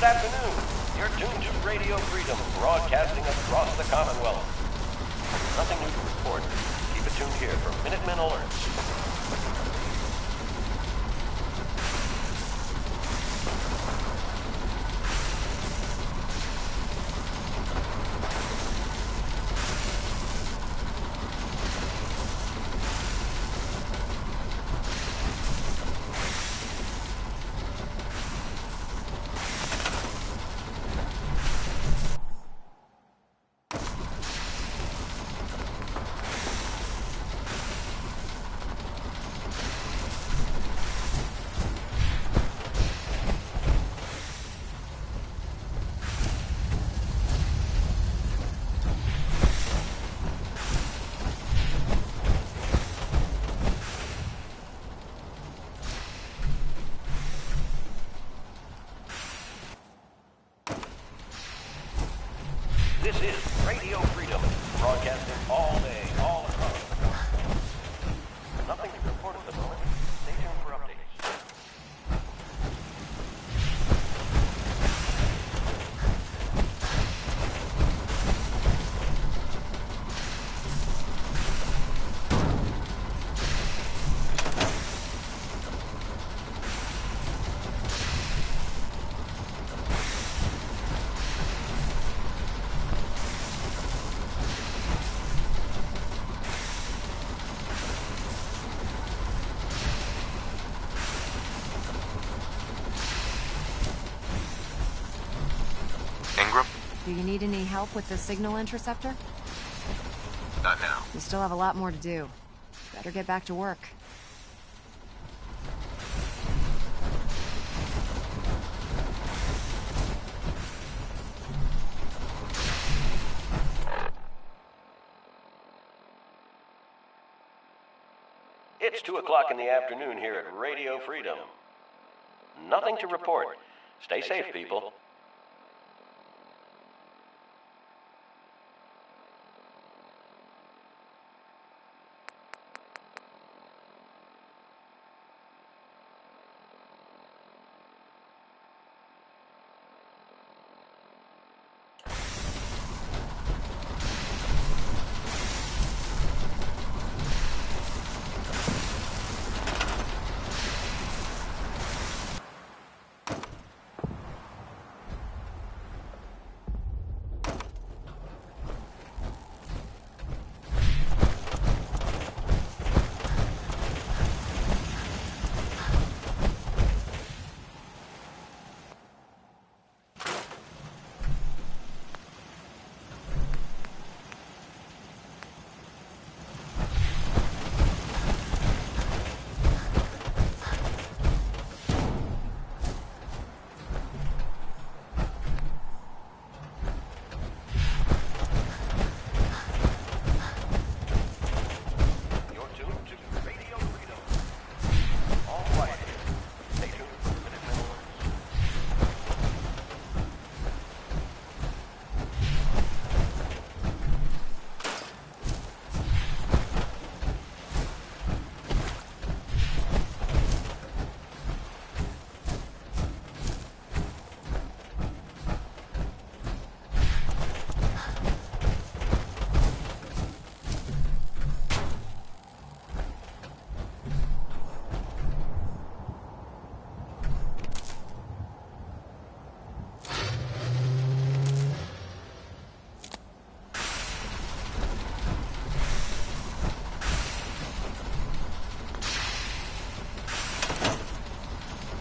afternoon. You're tuned to Radio Freedom, broadcasting across the Commonwealth. Nothing new to report. Keep it tuned here for Minutemen alerts. This is Radio Freedom, broadcasting all day, all across the country. Nothing to report at the moment. Stay tuned for updates. Do you need any help with the signal interceptor? Not now. You still have a lot more to do. Better get back to work. It's 2 o'clock in the afternoon here at Radio Freedom. Nothing to report. Stay safe, people.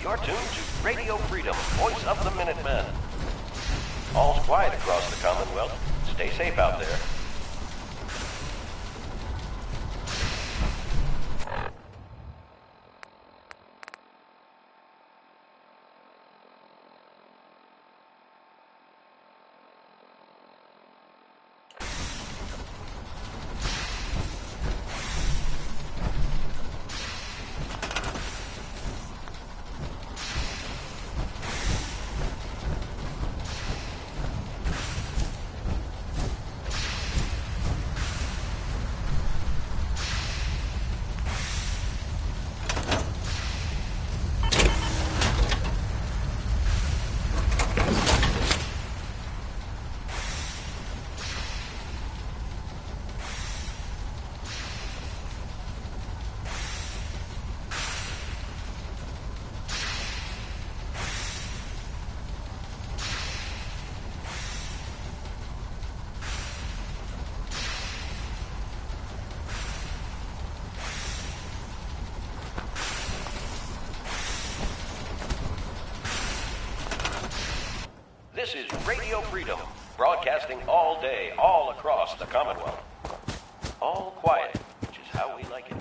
You're tuned to Radio Freedom, voice of the Minutemen. All's quiet across the Commonwealth. Stay safe out there. Freedom, broadcasting all day, all across the Commonwealth. All quiet, which is how we like it.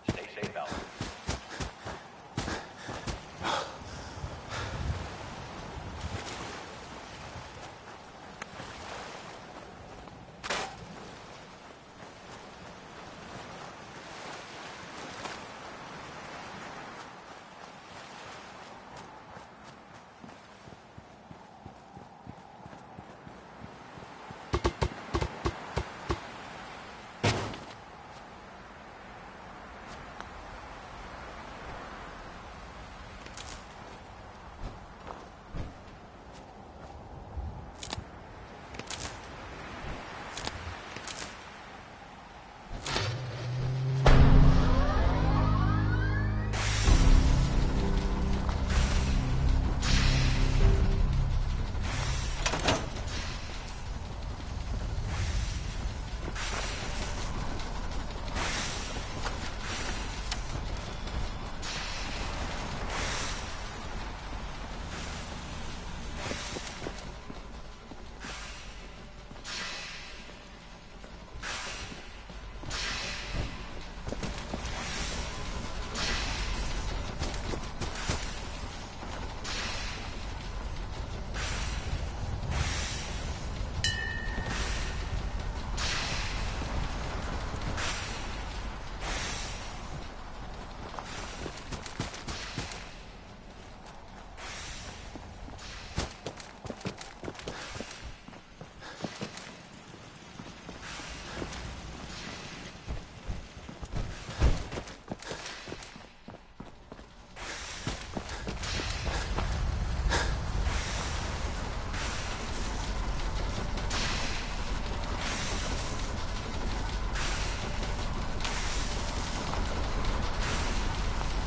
Stay safe out there.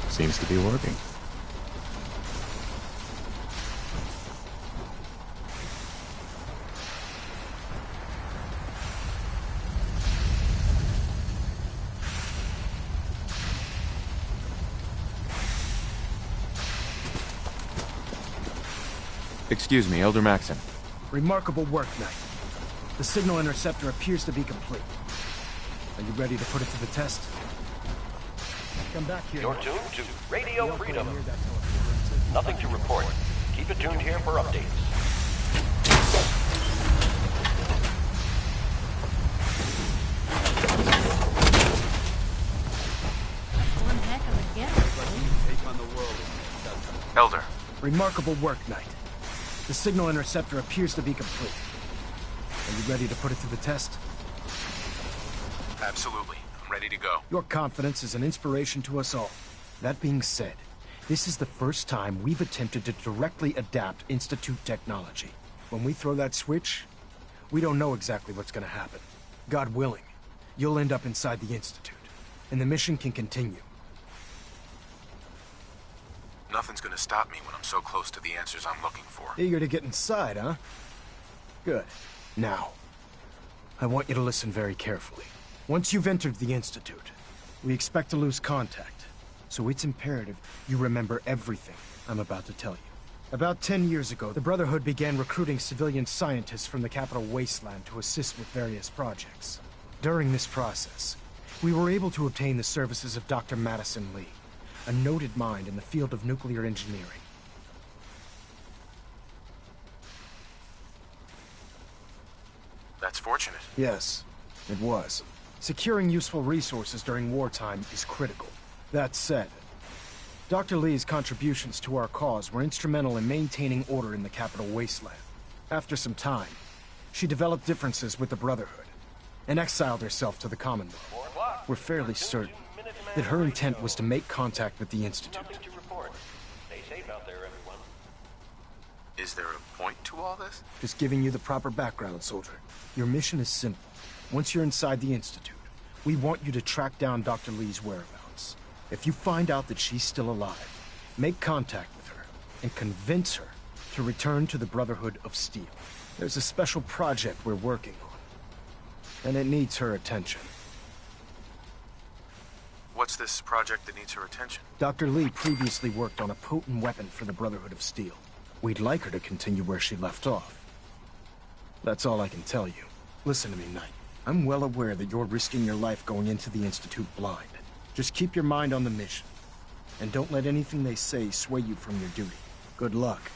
Seems to be working. Excuse me, Elder Maxon. Remarkable work, Knight. The signal interceptor appears to be complete. Are you ready to put it to the test? Come back here. You're tuned to Radio Freedom. Nothing to report. Keep it tuned here for updates. One heck of a gift. Elder, Remarkable work, Knight. The signal interceptor appears to be complete. Are you ready to put it to the test? absolutely. I'm ready to go. Your confidence is an inspiration to us all. That being said, this is the first time we've attempted to directly adapt Institute technology. When we throw that switch, we don't know exactly what's gonna happen. God willing, you'll end up inside the Institute, and the mission can continue. Nothing's gonna stop me when I'm so close to the answers I'm looking for. Eager to get inside, huh? Good. Now, I want you to listen very carefully. Once you've entered the Institute, we expect to lose contact, so it's imperative you remember everything I'm about to tell you. About 10 years ago, the Brotherhood began recruiting civilian scientists from the capital wasteland to assist with various projects. During this process, we were able to obtain the services of Dr. Madison Lee, a noted mind in the field of nuclear engineering. That's fortunate. Yes, it was. Securing useful resources during wartime is critical. That said, Dr. Lee's contributions to our cause were instrumental in maintaining order in the capital wasteland. After some time, she developed differences with the Brotherhood and exiled herself to the Commonwealth. We're fairly certain that her intent was to make contact with the Institute. Nothing to report. Stay safe out there, everyone. Is there a point to all this? Just giving you the proper background, soldier. Your mission is simple. Once you're inside the Institute, we want you to track down Dr. Lee's whereabouts. If you find out that she's still alive, make contact with her and convince her to return to the Brotherhood of Steel. There's a special project we're working on, and it needs her attention. What's this project that needs her attention? Dr. Lee previously worked on a potent weapon for the Brotherhood of Steel. We'd like her to continue where she left off. That's all I can tell you. Listen to me, Knight. I'm well aware that you're risking your life going into the Institute blind. Just keep your mind on the mission. And don't let anything they say sway you from your duty. Good luck.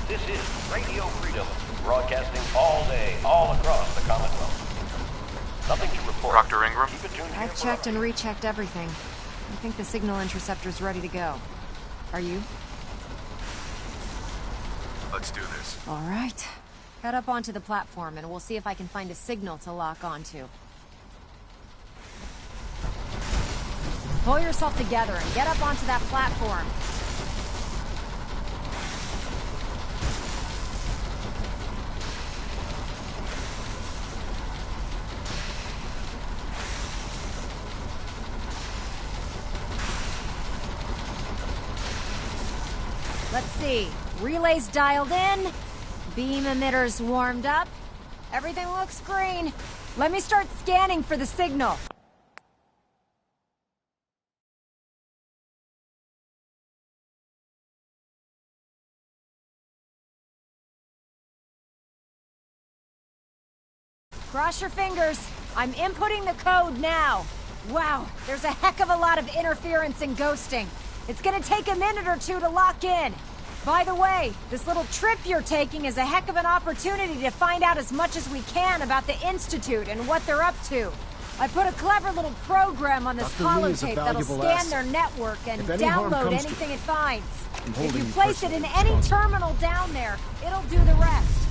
This is Radio Freedom, broadcasting all day, all across the Commonwealth. Nothing to report. Dr. Ingram? Keep it tuned here I've for checked and updates. rechecked everything. I think the signal interceptor's ready to go. Are you? Let's do this. All right. Head up onto the platform and we'll see if I can find a signal to lock onto. Pull yourself together and get up onto that platform. Let's see. Relays dialed in. Beam emitters warmed up. Everything looks green. Let me start scanning for the signal. Cross your fingers. I'm inputting the code now. Wow, there's a heck of a lot of interference and ghosting. It's gonna take a minute or two to lock in. By the way, this little trip you're taking is a heck of an opportunity to find out as much as we can about the Institute and what they're up to. I put a clever little program on this Dr. Lee is a holotape that'll valuable scan asset. their network and If any harm download comes to anything it finds. I'm If holding you you place it in personally any responsible. terminal down there, it'll do the rest.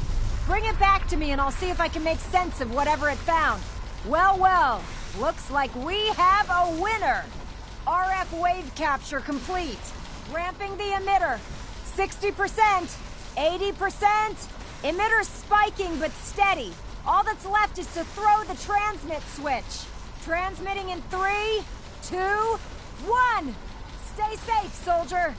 Bring it back to me and I'll see if I can make sense of whatever it found. Well, well, looks like we have a winner. RF wave capture complete. Ramping the emitter. 60%, 80%. Emitter spiking but steady. All that's left is to throw the transmit switch. Transmitting in 3, 2, 1. Stay safe, soldier.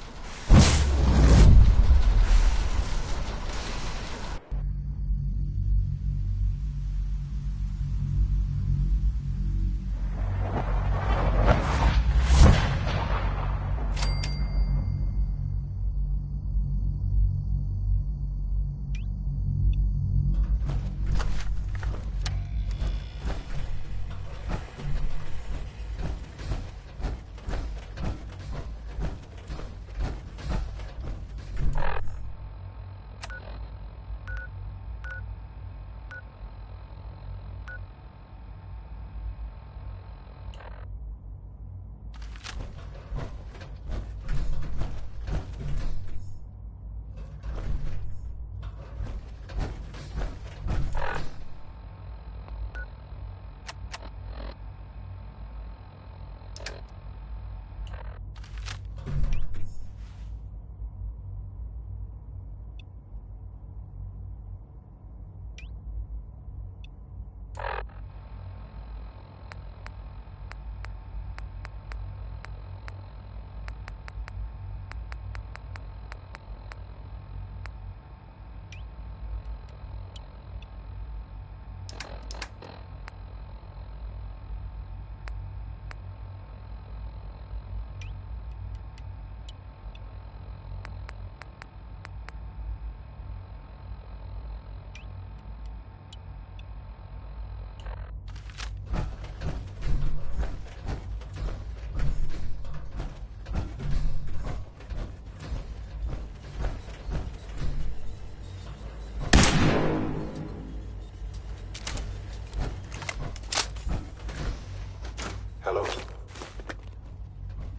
Hello.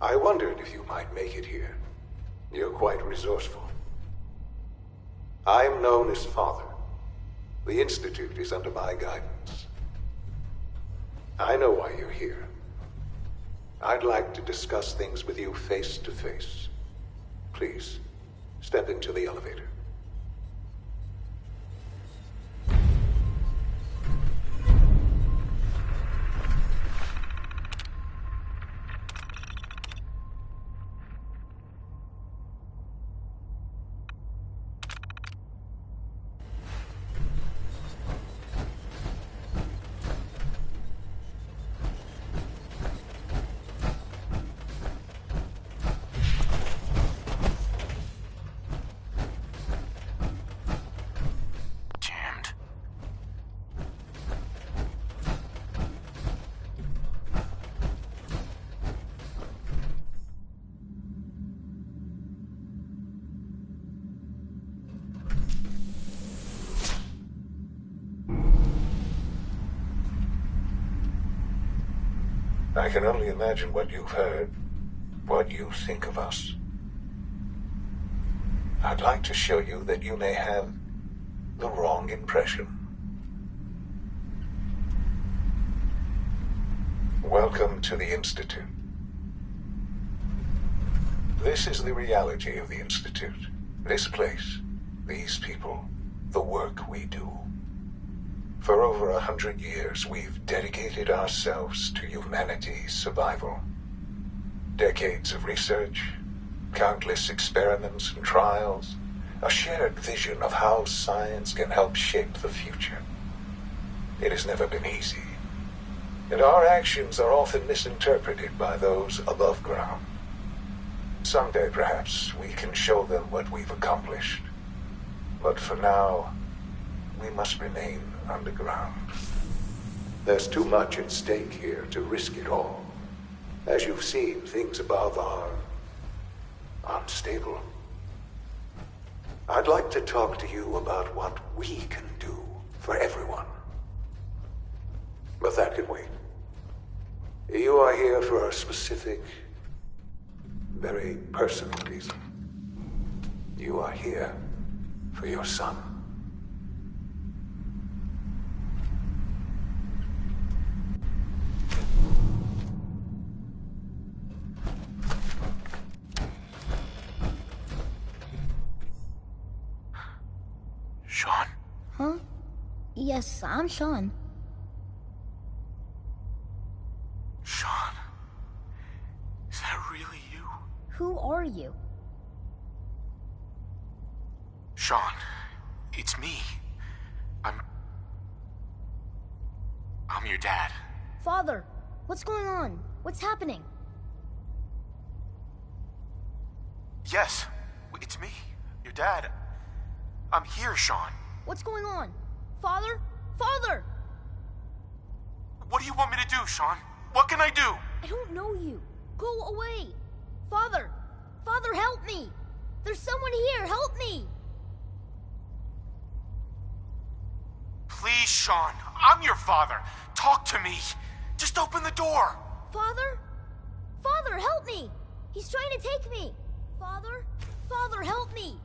I wondered if you might make it here. You're quite resourceful. I'm known as Father. The Institute is under my guidance. I know why you're here. I'd like to discuss things with you face to face. Please, step into the elevator. I can only imagine what you've heard, what you think of us. I'd like to show you that you may have the wrong impression. Welcome to the Institute. This is the reality of the Institute. This place, these people, the work we do. For over 100 years, we've dedicated ourselves to humanity's survival. Decades of research, countless experiments and trials, a shared vision of how science can help shape the future. It has never been easy, and our actions are often misinterpreted by those above ground. Someday, perhaps, we can show them what we've accomplished. But for now, we must remain underground. There's too much at stake here to risk it all. As you've seen, things above are unstable. I'd like to talk to you about what we can do for everyone. But that can wait. You are here for a specific, very personal reason. You are here for your son. Sean? Huh? Yes, I'm Sean. Sean? Is that really you? Who are you? Sean, it's me. I'm your dad. Father, what's going on? What's happening? Yes, it's me, your dad. I'm here, Sean. What's going on? Father? Father! What do you want me to do, Sean? What can I do? I don't know you. Go away. Father! Father, help me! There's someone here, help me! Please, Sean. I'm your father. Talk to me. Just open the door. Father? Father, help me! He's trying to take me! Father? Father, help me!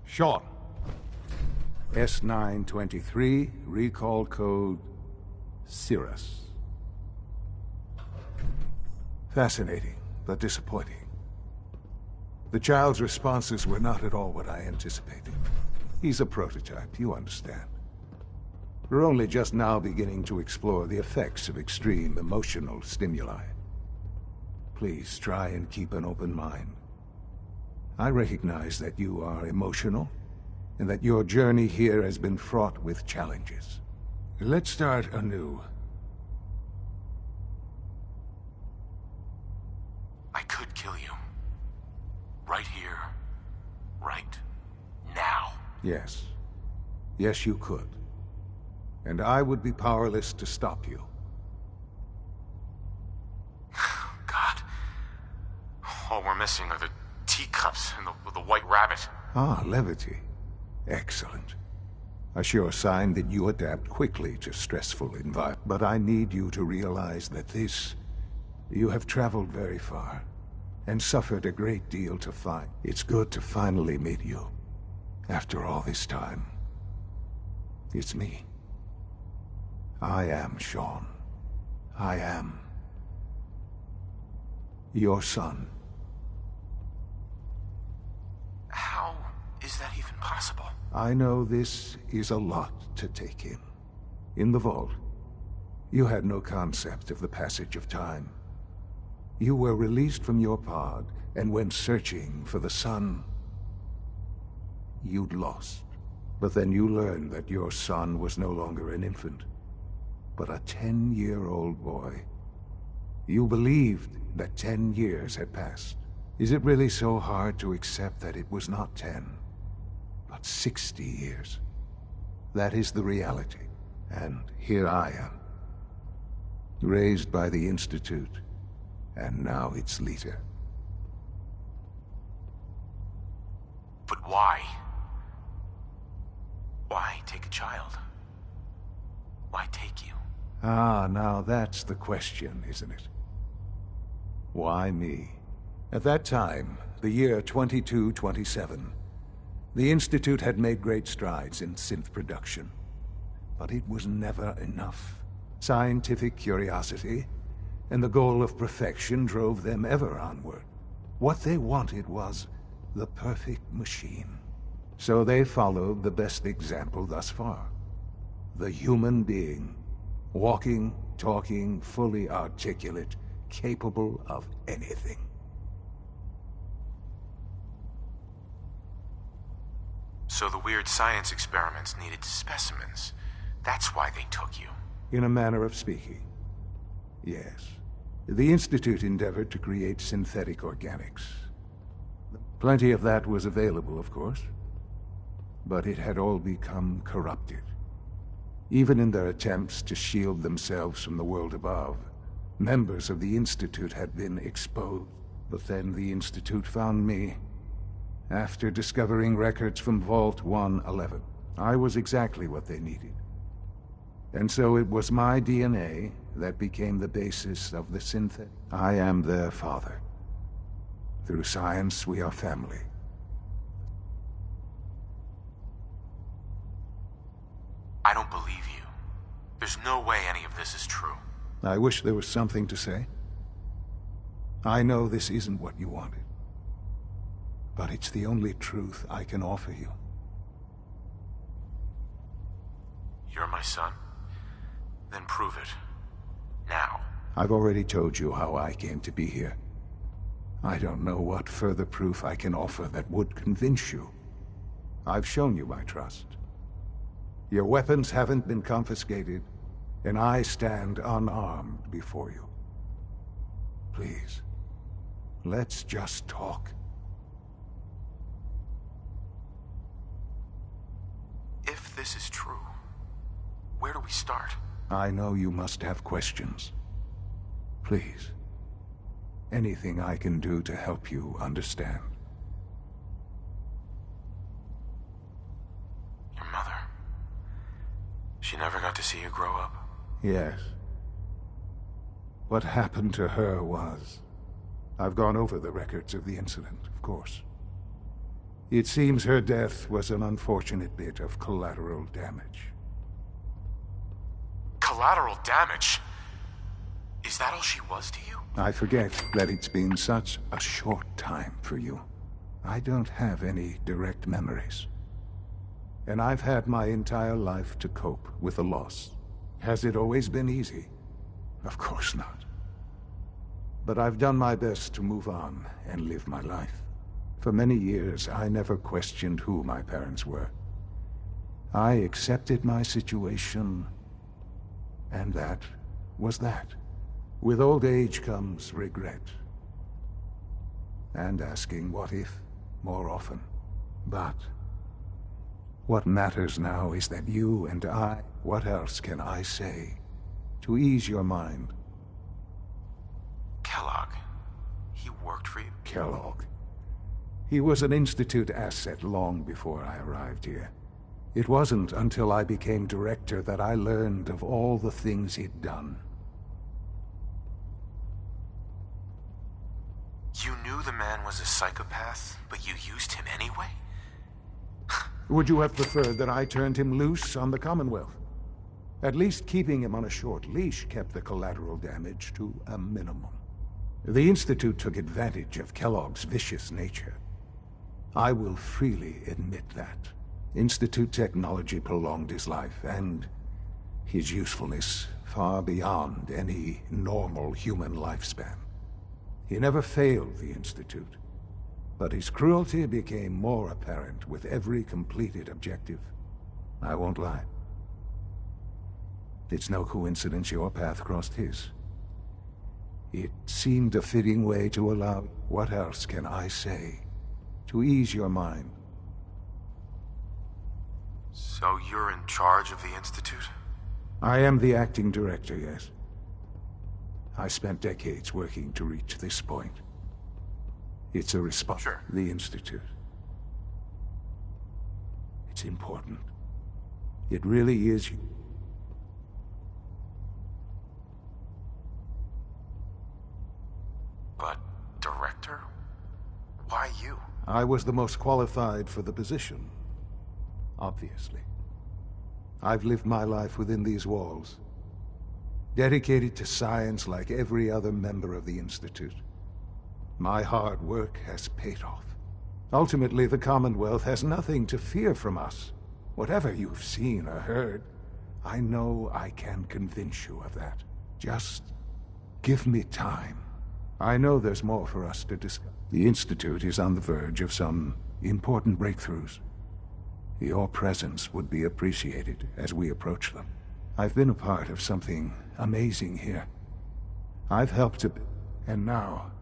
Sean. S923, recall code Cirrus. Fascinating, but disappointing. The child's responses were not at all what I anticipated. He's a prototype, you understand. We're only just now beginning to explore the effects of extreme emotional stimuli. Please try and keep an open mind. I recognize that you are emotional, and that your journey here has been fraught with challenges. Let's start anew. I could kill you. Right here. Right now. Yes. Yes, you could. And I would be powerless to stop you. God. All we're missing are the teacups and the white rabbit. Ah, levity. Excellent. A sure sign that you adapt quickly to stressful environments. But I need you to realize that you have traveled very far, and suffered a great deal to find. It's good to finally meet you. After all this time. It's me. I am Sean. I am your son. How is that even possible? I know this is a lot to take in. In the vault, you had no concept of the passage of time. You were released from your pod and went searching for the sun you'd lost. But then you learned that your son was no longer an infant, but a 10-year-old boy. You believed that 10 years had passed. Is it really so hard to accept that it was not 10, but 60 years? That is the reality. And here I am, raised by the Institute, and now its leader. But why? Why take a child? Why take you? Ah, now that's the question, isn't it? Why me? At that time, the year 2227, the Institute had made great strides in synth production. But it was never enough. Scientific curiosity and the goal of perfection drove them ever onward. What they wanted was the perfect machine. So they followed the best example thus far. The human being. Walking, talking, fully articulate, capable of anything. So the weird science experiments needed specimens. That's why they took you. In a manner of speaking, yes. The Institute endeavored to create synthetic organics. Plenty of that was available, of course. But it had all become corrupted. Even in their attempts to shield themselves from the world above, members of the Institute had been exposed. But then the Institute found me. After discovering records from Vault 111, I was exactly what they needed. And so it was my DNA that became the basis of the synthetic. I am their father. Through science, we are family. I don't believe you. There's no way any of this is true. I wish there was something to say. I know this isn't what you wanted. But it's the only truth I can offer you. You're my son? Then prove it. Now. I've already told you how I came to be here. I don't know what further proof I can offer that would convince you. I've shown you my trust. Your weapons haven't been confiscated, and I stand unarmed before you. Please, let's just talk. If this is true, where do we start? I know you must have questions. Please, anything I can do to help you understand. Your mother. She never got to see you grow up? Yes. What happened to her was... I've gone over the records of the incident, of course. It seems her death was an unfortunate bit of collateral damage. Collateral damage? Is that all she was to you? I forget that it's been such a short time for you. I don't have any direct memories. And I've had my entire life to cope with the loss. Has it always been easy? Of course not. But I've done my best to move on and live my life. For many years, I never questioned who my parents were. I accepted my situation, and that was that. With old age comes regret. And asking what if more often. But what matters now is that you and I... What else can I say to ease your mind? Kellogg. He worked for you? Kellogg. He was an Institute asset long before I arrived here. It wasn't until I became director that I learned of all the things he'd done. You knew the man was a psychopath, but you used him anyway? Would you have preferred that I turned him loose on the Commonwealth? At least keeping him on a short leash kept the collateral damage to a minimum. The Institute took advantage of Kellogg's vicious nature. I will freely admit that. Institute technology prolonged his life, and his usefulness far beyond any normal human lifespan. He never failed the Institute, but his cruelty became more apparent with every completed objective. I won't lie. It's no coincidence your path crossed his. It seemed a fitting way to allow... What else can I say to ease your mind? So you're in charge of the Institute? I am the acting director, yes. I spent decades working to reach this point. It's a response. Sure. The Institute. It's important. It really is. Why you? I was the most qualified for the position. Obviously. I've lived my life within these walls, dedicated to science like every other member of the Institute. My hard work has paid off. Ultimately, the Commonwealth has nothing to fear from us. Whatever you've seen or heard, I know I can convince you of that. Just give me time. I know there's more for us to discuss. The Institute is on the verge of some important breakthroughs. Your presence would be appreciated as we approach them. I've been a part of something amazing here. I've helped to... And now,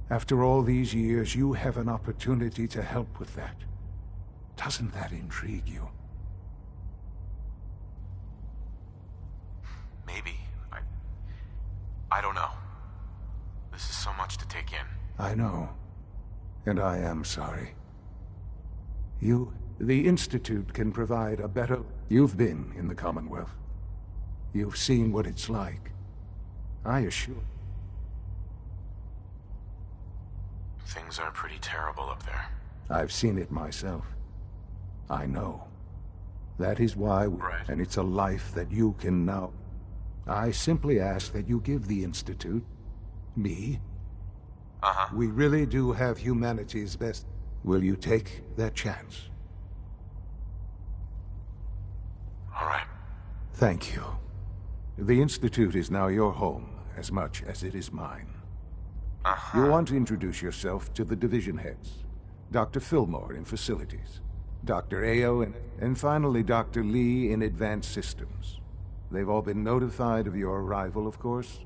after all these years, you have an opportunity to help with that. Doesn't that intrigue you? Maybe. I don't know. This is so much to take in. I know. And I am sorry. The Institute can provide a better... You've been in the Commonwealth. You've seen what it's like. I assure... Things are pretty terrible up there. I've seen it myself. I know. That is why... Right. And it's a life that you can now... I simply ask that you give the Institute... me... Uh-huh. We really do have humanity's best... Will you take that chance? All right. Thank you. The Institute is now your home, as much as it is mine. Uh-huh. You want to introduce yourself to the division heads. Dr. Fillmore in Facilities, Dr. Ayo, and finally Dr. Lee in Advanced Systems. They've all been notified of your arrival, of course?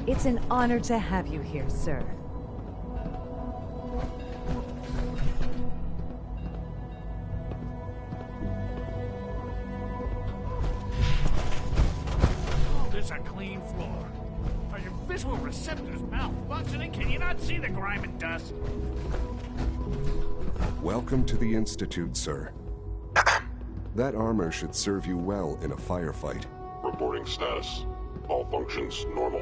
It's an honor to have you here, sir. There's a clean floor. Are your visual receptors malfunctioning? Can you not see the grime and dust? Welcome to the Institute, sir. That armor should serve you well in a firefight. Reporting status. All functions normal.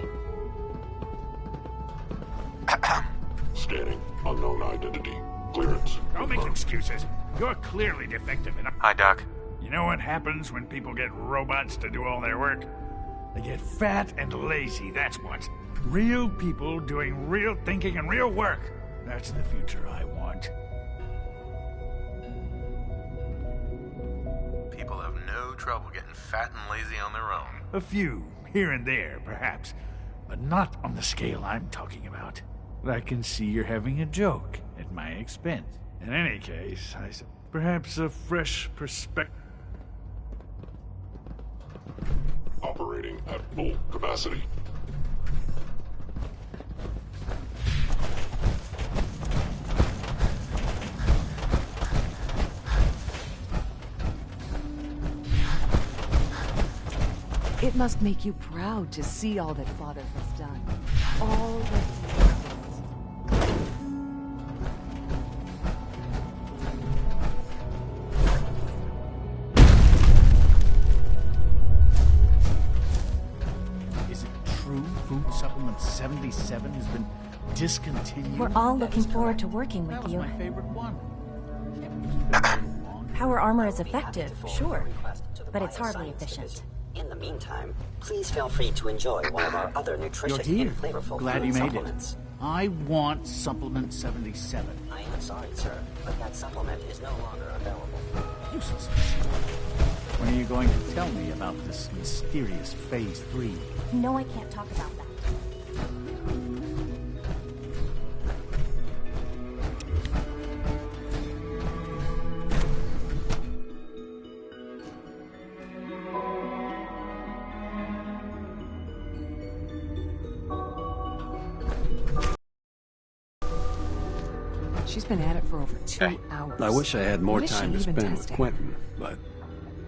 Scanning. Unknown identity. Clearance. Don't make excuses. You're clearly defective and Hi, Doc. You know what happens when people get robots to do all their work? They get fat and lazy, that's what. Real people doing real thinking and real work. That's the future I want. People have no trouble getting fat and lazy on their own. A few, here and there, perhaps. But not on the scale I'm talking about. But I can see you're having a joke at my expense. In any case, perhaps a fresh perspective. Operating at full capacity. It must make you proud to see all that Father has done. All that he has built. Is it true Food Supplement 77 has been discontinued? We're all looking forward to working with you. That was my favorite one. Power armor is effective, sure, but it's hardly efficient. In the meantime, please feel free to enjoy one of our other nutritious You're here. and flavorful Glad food you made supplements. it. I want Supplement 77. I am sorry, sir, but that supplement is no longer available. Useless. When are you going to tell me about this mysterious Phase 3? No, I can't talk about that. She's been at it for over 2 hours. I wish I had more What is time she to even spend with testing? Quentin, but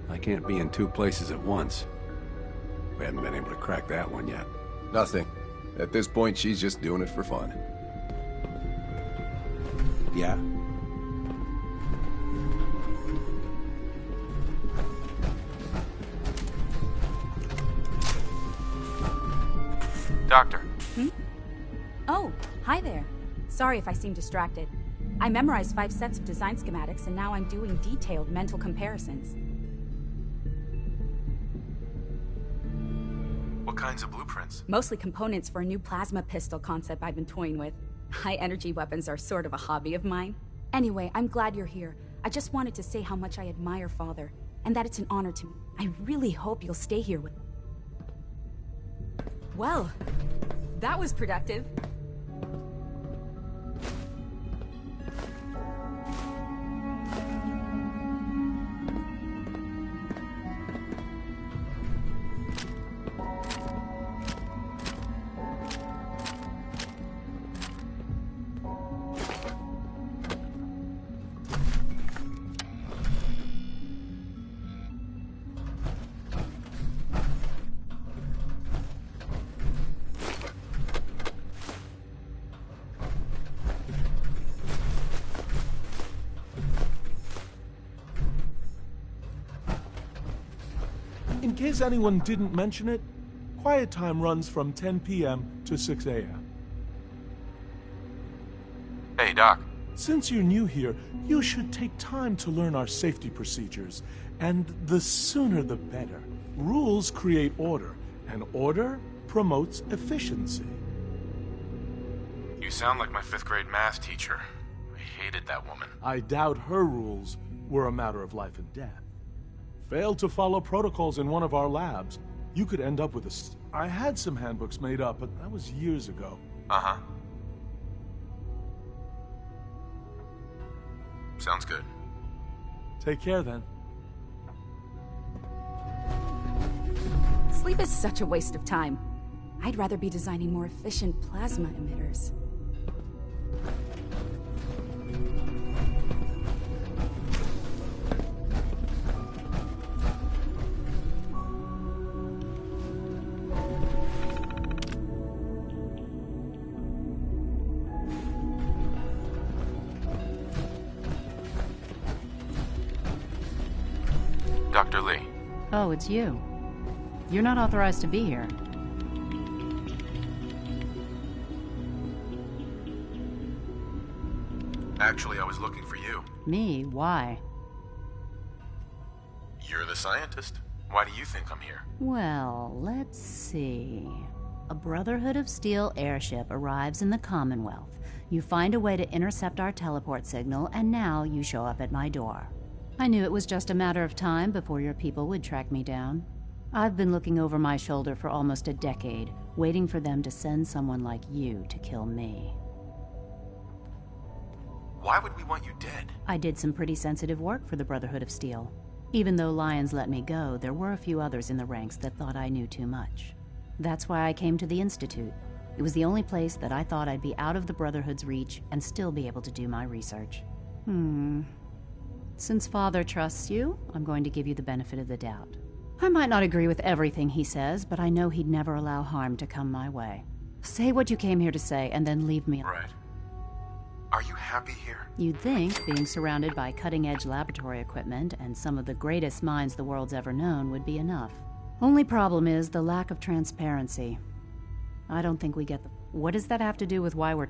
I can't be in two places at once. We haven't been able to crack that one yet. Nothing. At this point, she's just doing it for fun. Yeah. Doctor. Oh, hi there. Sorry if I seem distracted. I memorized 5 sets of design schematics, and now I'm doing detailed mental comparisons. What kinds of blueprints? Mostly components for a new plasma pistol concept I've been toying with. High-energy weapons are sort of a hobby of mine. Anyway, I'm glad you're here. I just wanted to say how much I admire Father, and that it's an honor to me. I really hope you'll stay here with... Well, that was productive. In case anyone didn't mention it, quiet time runs from 10 p.m. to 6 a.m. Hey, Doc. Since you're new here, you should take time to learn our safety procedures, and the sooner the better. Rules create order, and order promotes efficiency. You sound like my 5th grade math teacher. I hated that woman. I doubt her rules were a matter of life and death. Failed to follow protocols in one of our labs, you could end up with a... I had some handbooks made up, but that was years ago. Uh-huh. Sounds good. Take care, then. Sleep is such a waste of time. I'd rather be designing more efficient plasma emitters. Dr. Lee. Oh, it's you. You're not authorized to be here. Actually, I was looking for you. Me? Why? You're the scientist. Why do you think I'm here? Well, let's see. A Brotherhood of Steel airship arrives in the Commonwealth. You find a way to intercept our teleport signal, and now you show up at my door. I knew it was just a matter of time before your people would track me down. I've been looking over my shoulder for almost a decade, waiting for them to send someone like you to kill me. Why would we want you dead? I did some pretty sensitive work for the Brotherhood of Steel. Even though Lyons let me go, there were a few others in the ranks that thought I knew too much. That's why I came to the Institute. It was the only place that I thought I'd be out of the Brotherhood's reach and still be able to do my research. Since Father trusts you, I'm going to give you the benefit of the doubt. I might not agree with everything he says, but I know he'd never allow harm to come my way. Say what you came here to say, and then leave me alone. Right. Are you happy here? You'd think being surrounded by cutting-edge laboratory equipment and some of the greatest minds the world's ever known would be enough. Only problem is the lack of transparency. I don't think we get the... What does that have to do with why we're...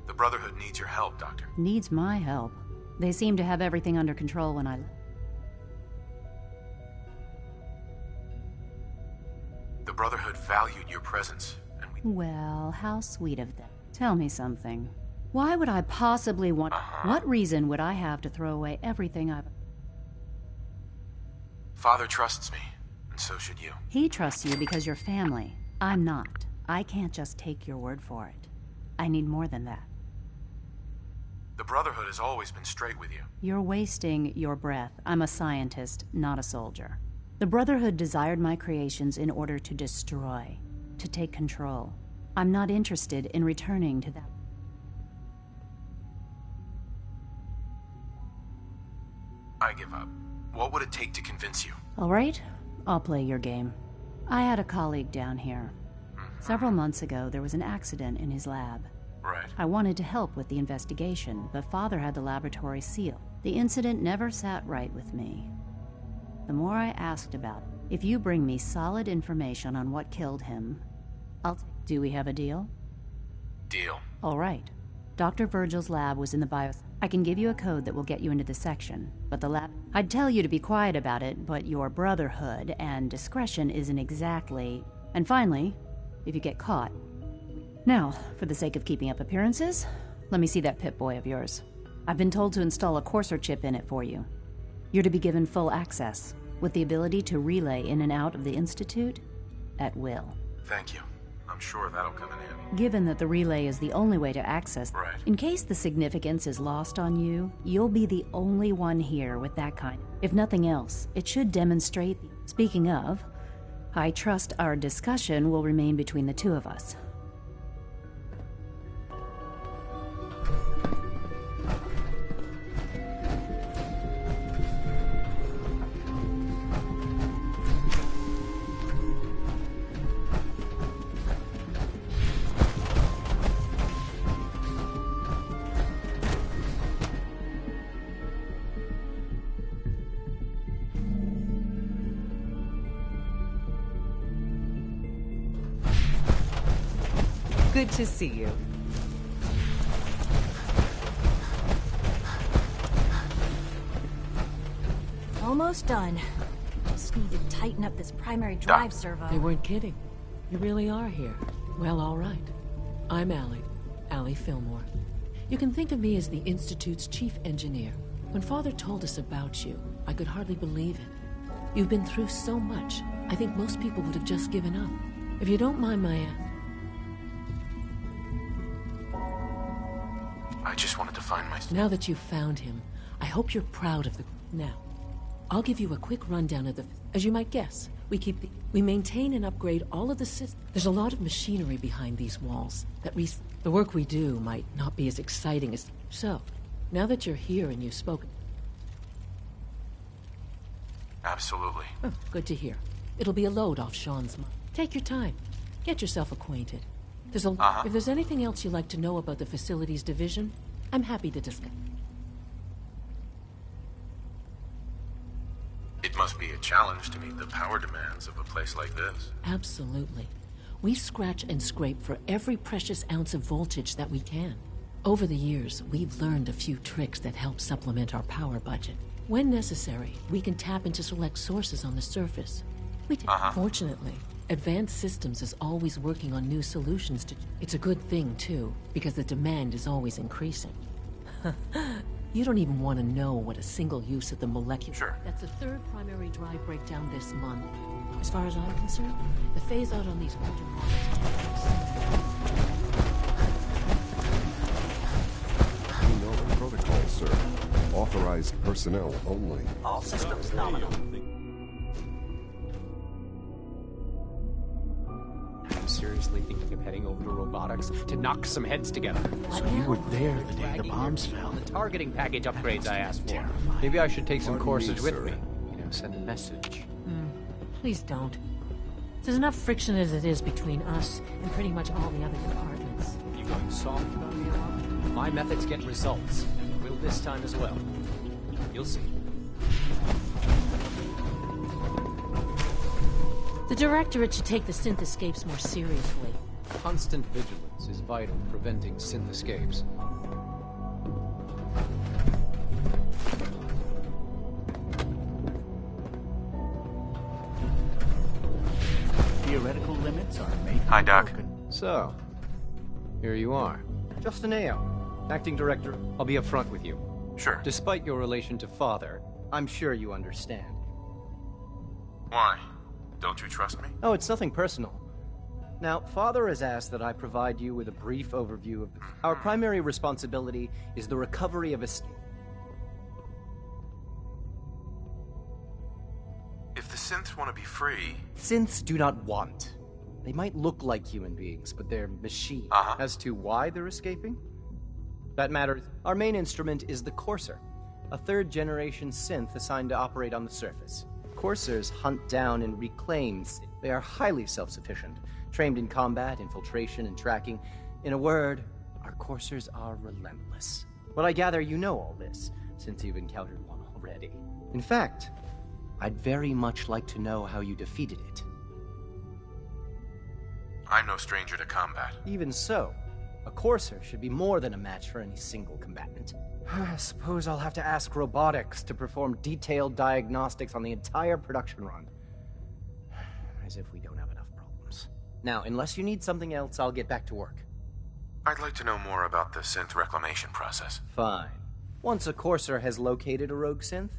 The Brotherhood needs your help, Doctor. Needs my help. They seem to have everything under control when I... The Brotherhood valued your presence, and we... Well, how sweet of them. Tell me something. Why would I possibly want... What reason would I have to throw away everything I've... Father trusts me, and so should you. He trusts you because you're family. I'm not. I can't just take your word for it. I need more than that. The Brotherhood has always been straight with you. You're wasting your breath. I'm a scientist, not a soldier. The Brotherhood desired my creations in order to destroy, to take control. I'm not interested in returning to that. I give up. What would it take to convince you? All right, I'll play your game. I had a colleague down here. Several months ago, there was an accident in his lab. Right. I wanted to help with the investigation, but Father had the laboratory sealed. The incident never sat right with me. The more I asked about it, if you bring me solid information on what killed him, I'll... Do we have a deal? Deal. All right. Dr. Virgil's lab was in the bio... I can give you a code that will get you into the section, but the lab... I'd tell you to be quiet about it, but your brotherhood and discretion isn't exactly... And finally, if you get caught... Now, for the sake of keeping up appearances, let me see that Pip-Boy of yours. I've been told to install a Courser chip in it for you. You're to be given full access, with the ability to relay in and out of the Institute at will. Thank you. I'm sure that'll come in handy. Given that the relay is the only way to access... Right. In case the significance is lost on you, you'll be the only one here with that kind. If nothing else, it should demonstrate... Speaking of, I trust our discussion will remain between the two of us. Good to see you. Almost done. Just need to tighten up this primary drive servo. They weren't kidding. You really are here. Well, all right. I'm Allie Fillmore. You can think of me as the Institute's chief engineer. When Father told us about you, I could hardly believe it. You've been through so much, I think most people would have just given up. If you don't mind my... I just wanted to find my... Now that you've found him, I hope you're proud of the... Now, I'll give you a quick rundown of the... As you might guess, we maintain and upgrade all of the systems. There's a lot of machinery behind these walls that the work we do might not be as exciting as... So, now that you're here and you've spoken... Absolutely. Oh, good to hear. It'll be a load off Sean's mind. Take your time. Get yourself acquainted. If there's anything else you'd like to know about the facilities division, I'm happy to discuss. It must be a challenge to meet the power demands of a place like this. Absolutely. We scratch and scrape for every precious ounce of voltage that we can. Over the years, we've learned a few tricks that help supplement our power budget. When necessary, we can tap into select sources on the surface. Fortunately, Advanced Systems is always working on new solutions to... It's a good thing, too, because the demand is always increasing. You don't even want to know what a single use of the molecular... Sure. That's the third primary drive breakdown this month. As far as I'm concerned, the phase-out on these older models... We know the protocol, sir. Authorized personnel only. All systems nominal. I'm seriously thinking of heading over to robotics to knock some heads together. So you were there the day the bombs fell. The targeting package upgrades I asked for. Maybe I should take some courses with me. You know, send a message. Please don't. There's enough friction as it is between us and pretty much all the other departments. You going soft on me, Rob? My methods get results. Will this time as well. You'll see. The Directorate should take the synth escapes more seriously. Constant vigilance is vital in preventing synth escapes. Theoretical limits are made. Hi, Doc. So, here you are. Justin Ao, Acting Director. I'll be upfront with you. Sure. Despite your relation to Father, I'm sure you understand. Why? Don't you trust me? Oh, it's nothing personal. Now, Father has asked that I provide you with a brief overview of our primary responsibility is the recovery of a... If the synths want to be free... Synths do not want. They might look like human beings, but they're machines. As to why they're escaping? That matters. Our main instrument is the Courser, a third-generation synth assigned to operate on the surface. Coursers hunt down and reclaim. They are highly self-sufficient, trained in combat, infiltration, and tracking. In a word, our Coursers are relentless. But I gather you know all this, since you've encountered one already. In fact, I'd very much like to know how you defeated it. I'm no stranger to combat. Even so, A Courser should be more than a match for any single combatant. I suppose I'll have to ask robotics to perform detailed diagnostics on the entire production run. As if we don't have enough problems. Now, unless you need something else, I'll get back to work. I'd like to know more about the synth reclamation process. Fine. Once a Courser has located a rogue synth,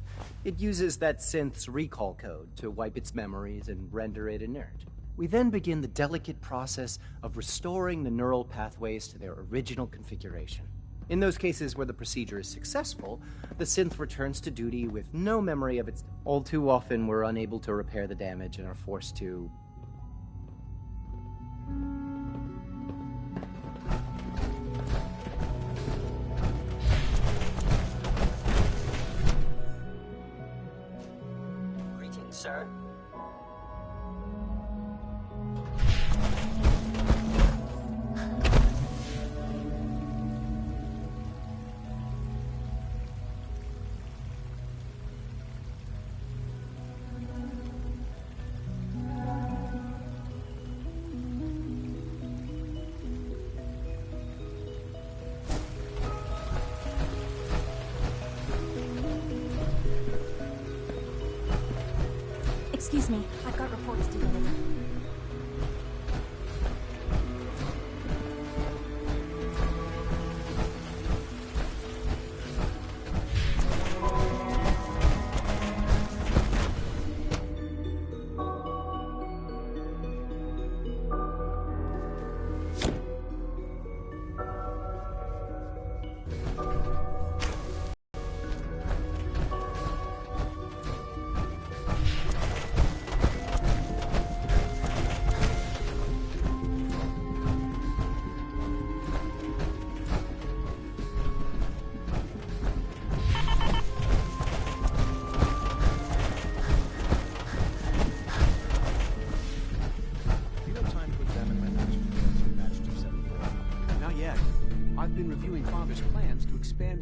it uses that synth's recall code to wipe its memories and render it inert. We then begin the delicate process of restoring the neural pathways to their original configuration. In those cases where the procedure is successful, the synth returns to duty with no memory of its... All too often, we're unable to repair the damage and are forced to... Greetings, sir. Excuse me, I've got reports to deliver.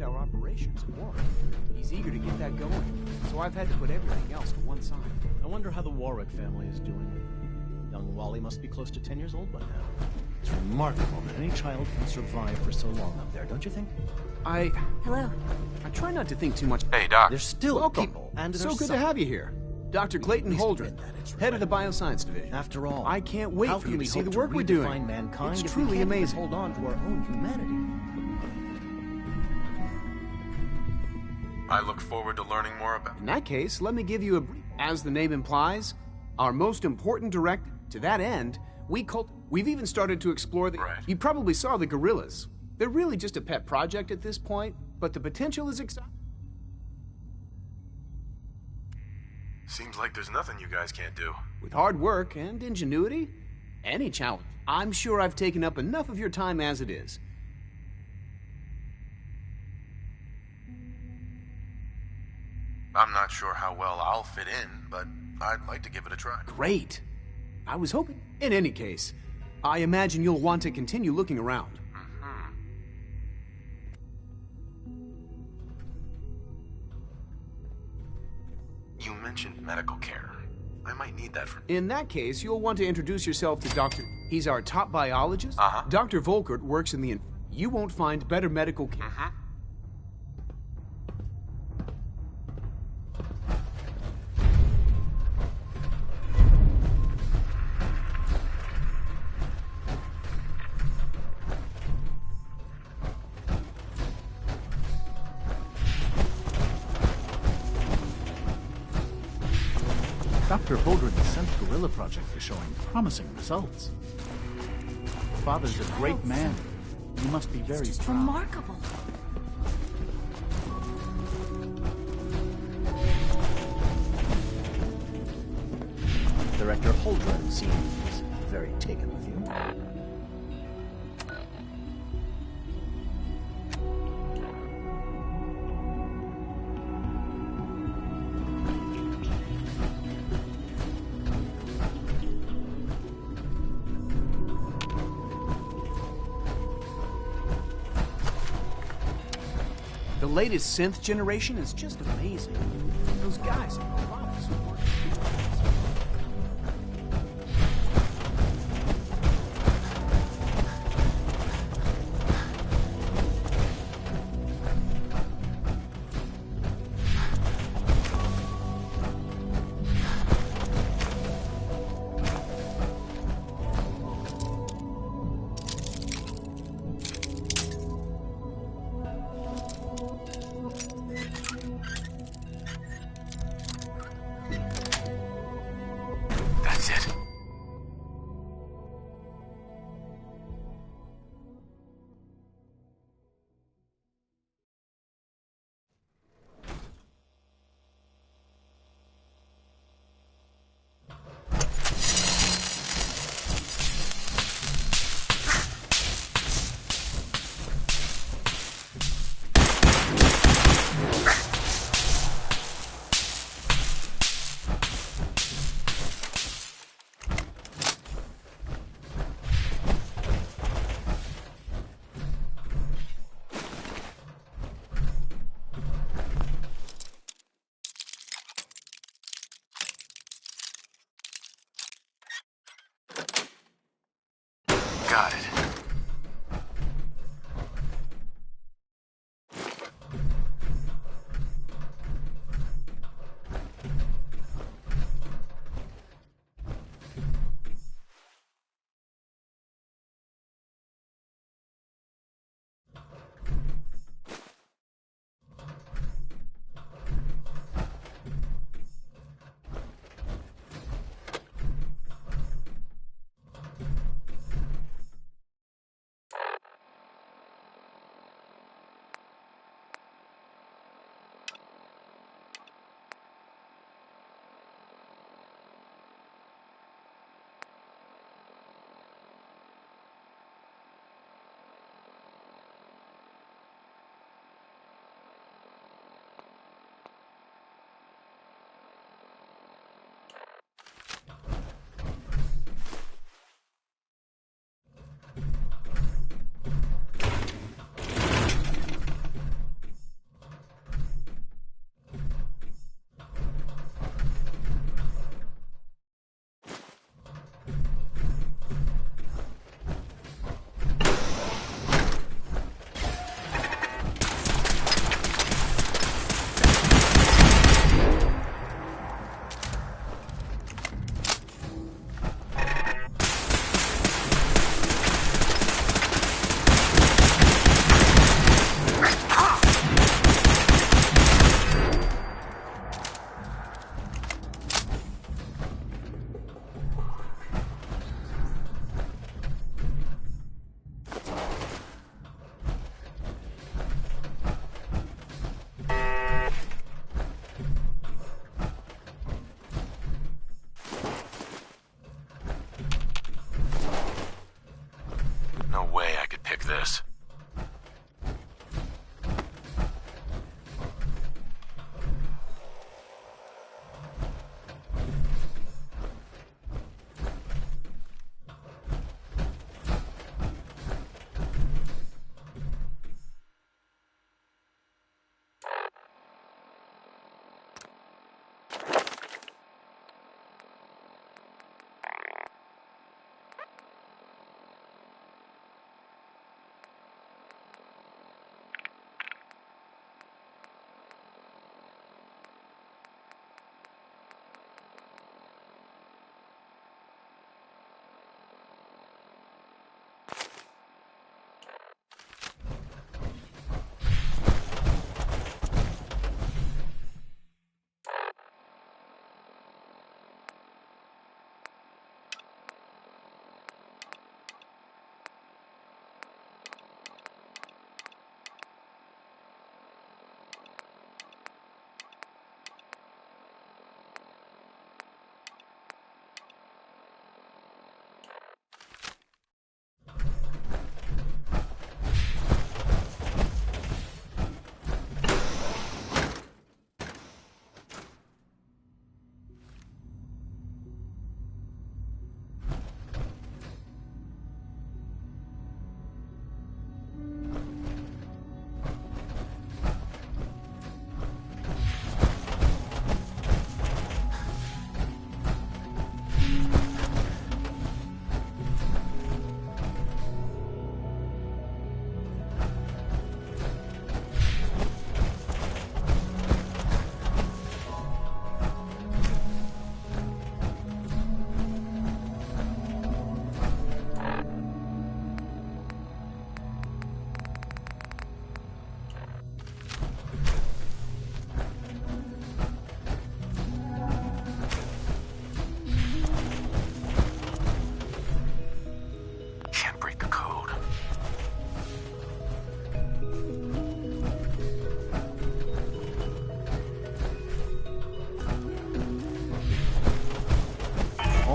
Our operations at Warwick. He's eager to get that going, so I've had to put everything else to one side. I wonder how the Warwick family is doing. Young Wally must be close to 10 years old by now. It's remarkable that any child can survive for so long up there, don't you think? Hello. I try not to think too much. Hey, Doc. There's still Welcome. people, and so there's good to have you here. Dr. Clayton Holdren, head of the Bioscience Division. After all, I can't wait how for you can to we see hope the to work we're doing. redefine mankind It's if truly we can't even amazing. hold on to our own humanity. I look forward to learning more about... In that case, let me give you a brief. As the name implies, our most important directive. To that end, we've even started to explore the... Right. You probably saw the gorillas. They're really just a pet project at this point, but the potential is exciting. Seems like there's nothing you guys can't do. With hard work and ingenuity, any challenge. I'm sure I've taken up enough of your time as it is. I'm not sure how well I'll fit in, but I'd like to give it a try. Great. I was hoping. In any case, I imagine you'll want to continue looking around. You mentioned medical care. I might need that for... In that case, you'll want to introduce yourself to Dr. He's our top biologist. Dr. Volkert works in the... You won't find better medical care. Dr. Holdren's Synth Gorilla project is showing promising results. Father's a great man. You must be very It's just proud. remarkable. Director Holdren seems very taken with you. The latest synth generation is just amazing. Those guys are robotics who work.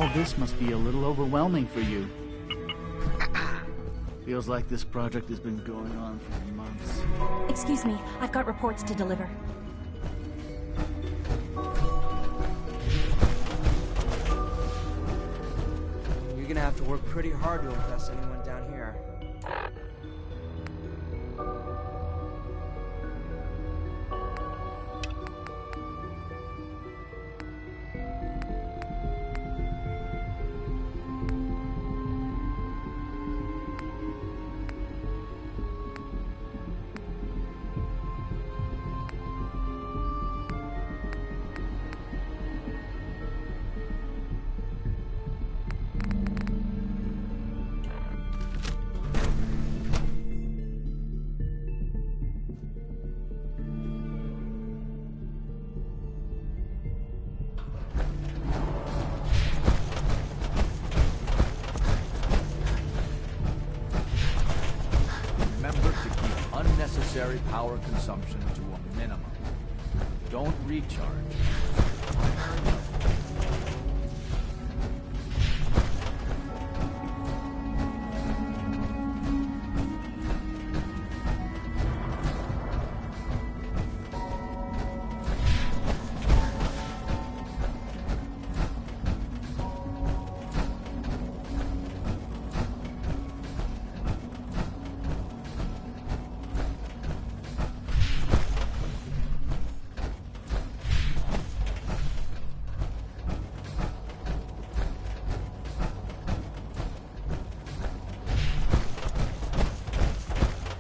All this must be a little overwhelming for you. Feels like this project has been going on for months. Excuse me, I've got reports to deliver. You're gonna have to work pretty hard to impress anyone down here. Unnecessary power consumption to a minimum. Don't recharge.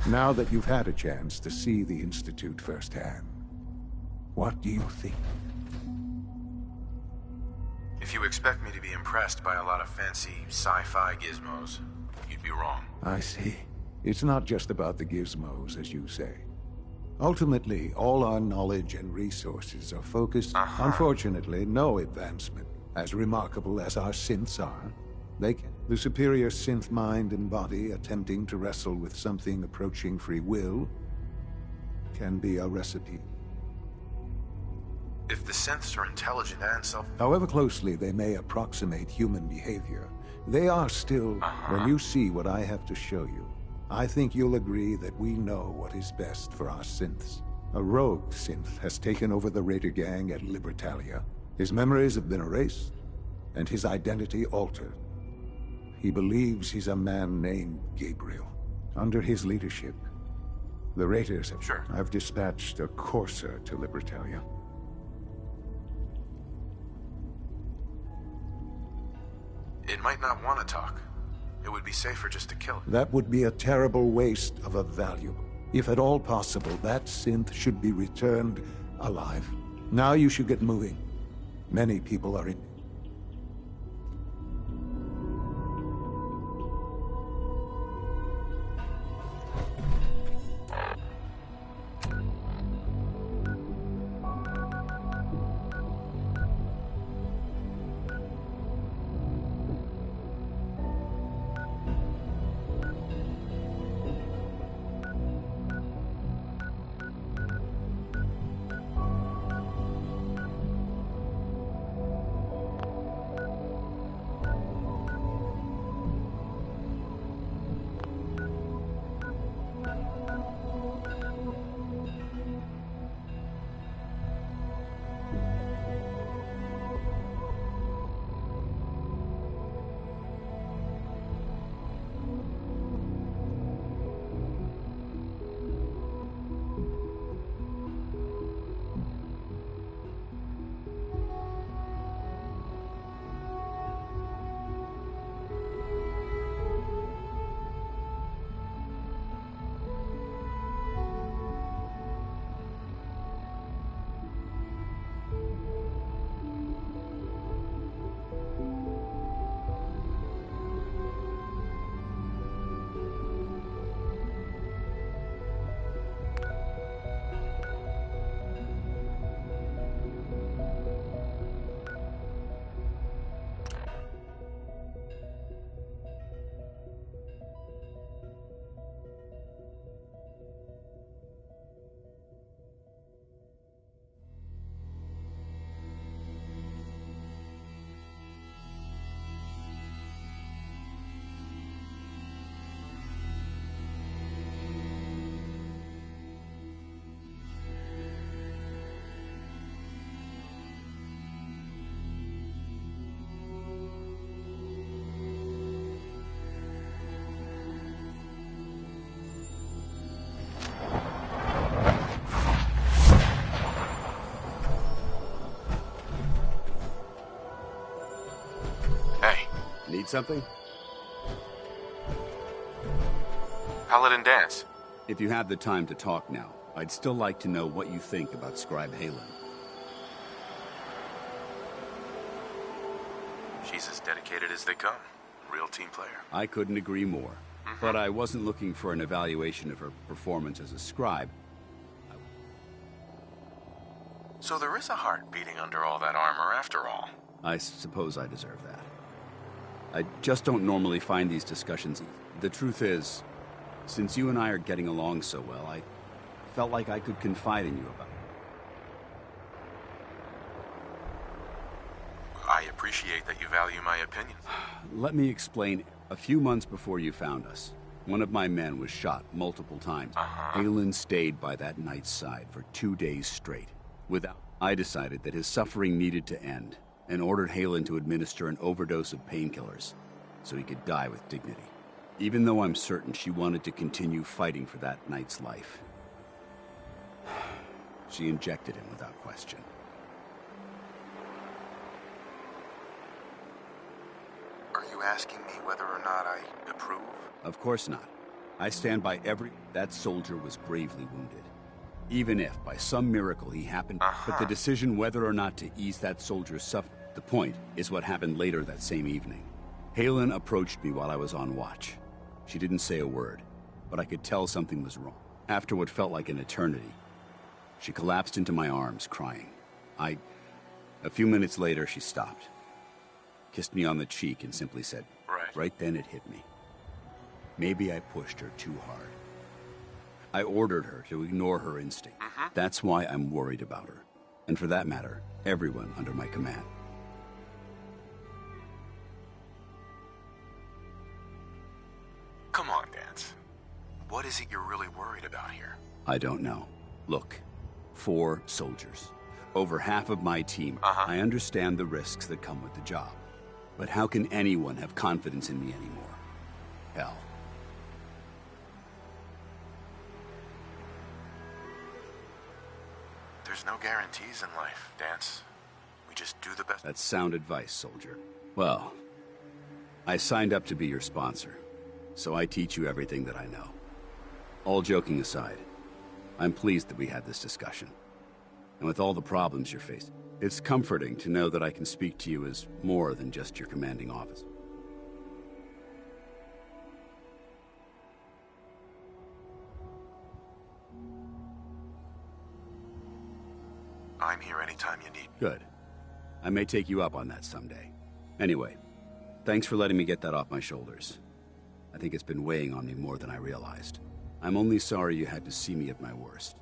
Now that you've had a chance to see the Institute firsthand, what do you think? If you expect me to be impressed by a lot of fancy sci-fi gizmos, you'd be wrong. I see. It's not just about the gizmos, as you say. Ultimately, all our knowledge and resources are focused... Unfortunately, no advancement, as remarkable as our synths are. The superior synth mind and body attempting to wrestle with something approaching free will can be a recipe. If the synths are intelligent and However closely they may approximate human behavior, they are still... When you see what I have to show you, I think you'll agree that we know what is best for our synths. A rogue synth has taken over the Raider gang at Libertalia. His memories have been erased, and his identity altered. He believes he's a man named Gabriel. Under his leadership, the Raiders have dispatched a courser to Libertalia. It might not want to talk. It would be safer just to kill it. That would be a terrible waste of a valuable. If at all possible, that synth should be returned alive. Now you should get moving. Many people are in... Need something? Paladin dance. If you have the time to talk now, I'd still like to know what you think about Scribe Halen. She's as dedicated as they come. Real team player. I couldn't agree more. But I wasn't looking for an evaluation of her performance as a scribe. So there is a heart beating under all that armor after all. I suppose I deserve that. I just don't normally find these discussions easy. The truth is, since you and I are getting along so well, I felt like I could confide in you about it. I appreciate that you value my opinion. Let me explain. A few months before you found us, one of my men was shot multiple times. Halen stayed by that knight's side for 2 days straight. I decided that his suffering needed to end, and ordered Halen to administer an overdose of painkillers, so he could die with dignity. Even though I'm certain she wanted to continue fighting for that knight's life. She injected him without question. Are you asking me whether or not I approve? Of course not. I stand by every... That soldier was gravely wounded. Even if, by some miracle, he happened... But the decision whether or not to ease that soldier's suffering... The point is what happened later that same evening. Halen approached me while I was on watch. She didn't say a word, but I could tell something was wrong. After what felt like an eternity, she collapsed into my arms, crying. A few minutes later, she stopped. Kissed me on the cheek and simply said, right then it hit me. Maybe I pushed her too hard. I ordered her to ignore her instinct. That's why I'm worried about her. And for that matter, everyone under my command. Come on, Dance. What is it you're really worried about here? I don't know. Look, 4 soldiers. Over half of my team. I understand the risks that come with the job. But how can anyone have confidence in me anymore? Hell. There's no guarantees in life, Dance. We just do the best. That's sound advice, soldier. Well, I signed up to be your sponsor, so I teach you everything that I know. All joking aside, I'm pleased that we had this discussion. And with all the problems you're facing, it's comforting to know that I can speak to you as more than just your commanding officer. I'm here anytime you need. Good. I may take you up on that someday. Anyway, thanks for letting me get that off my shoulders. I think it's been weighing on me more than I realized. I'm only sorry you had to see me at my worst.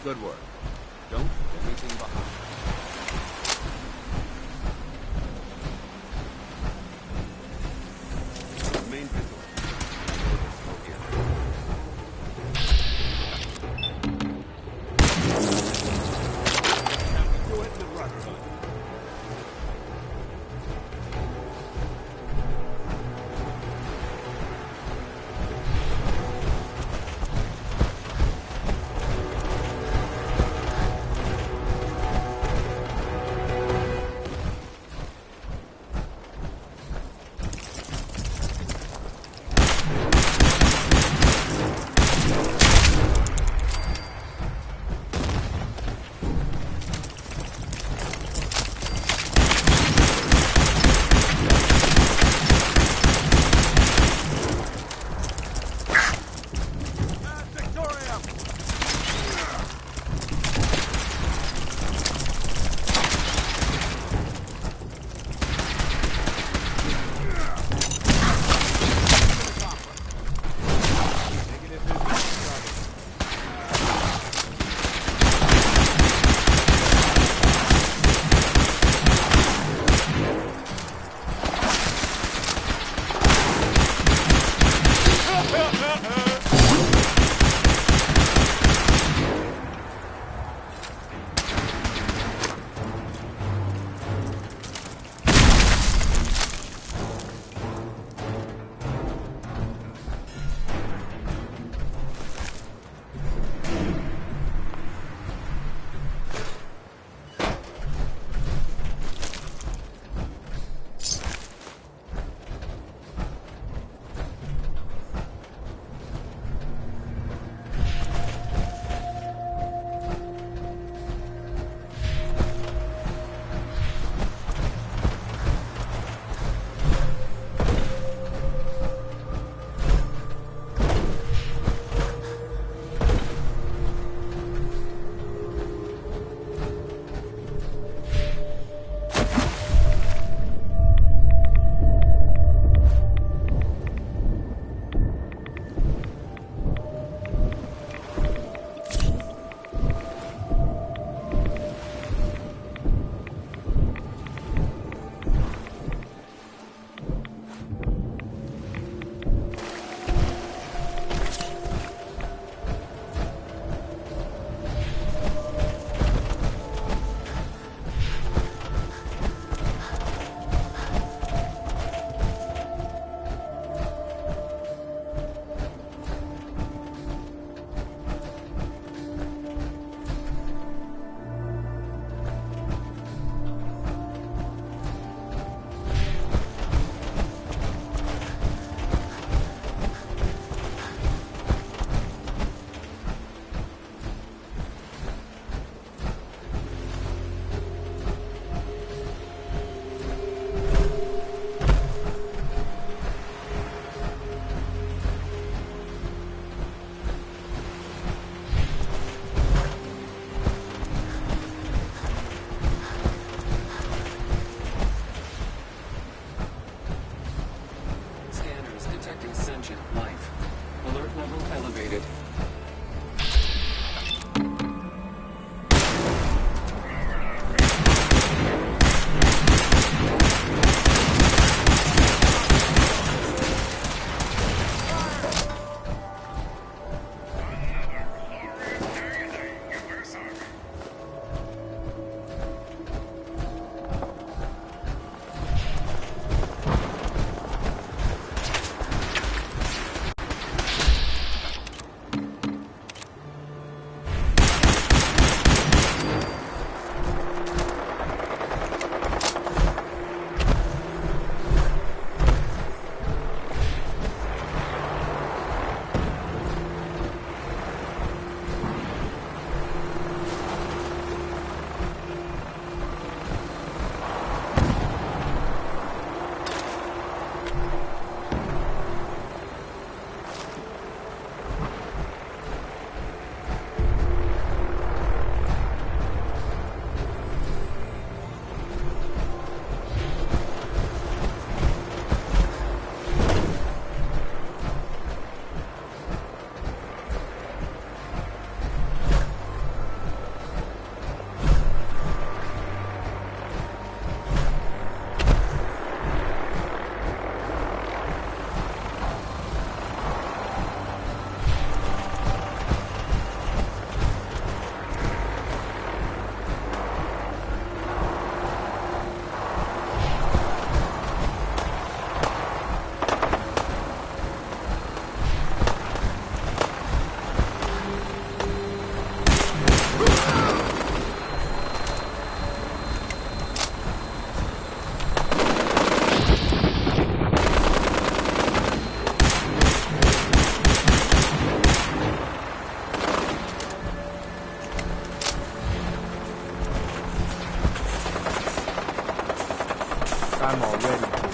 Good work. Don't leave anything behind. Remain vigilant. Do it in the Brotherhood. I'm already here.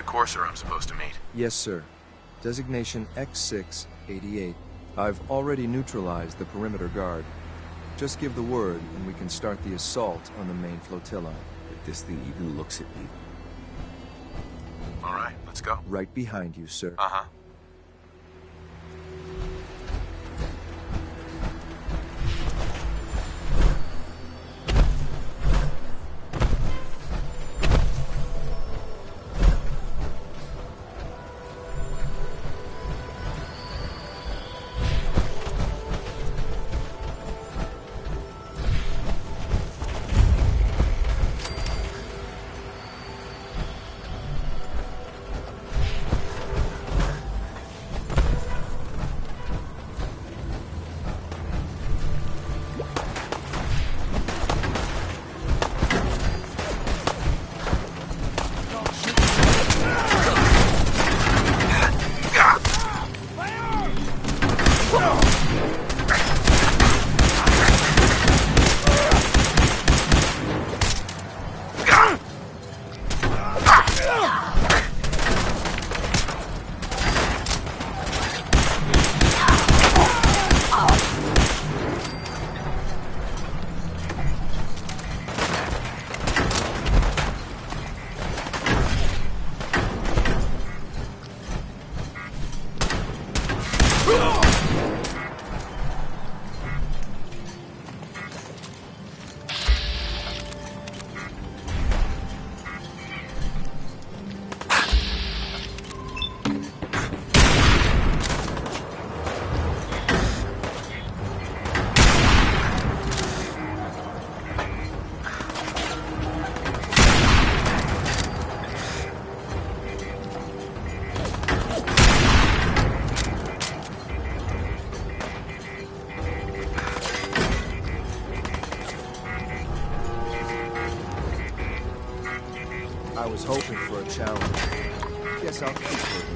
Courser I'm supposed to meet. Yes, sir. Designation X688. I've already neutralized the perimeter guard. Just give the word, and we can start the assault on the main flotilla. If this thing even looks at me. All right, let's go. Right behind you, sir. Uh-huh. I was hoping for a challenge. Guess I'll keep it.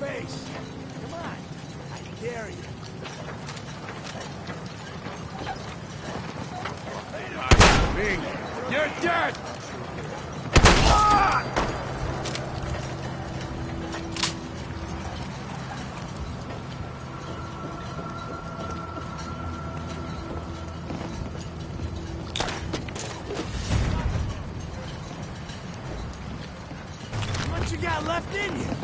face! Come on, I dare you. You're dead! What you got left in you?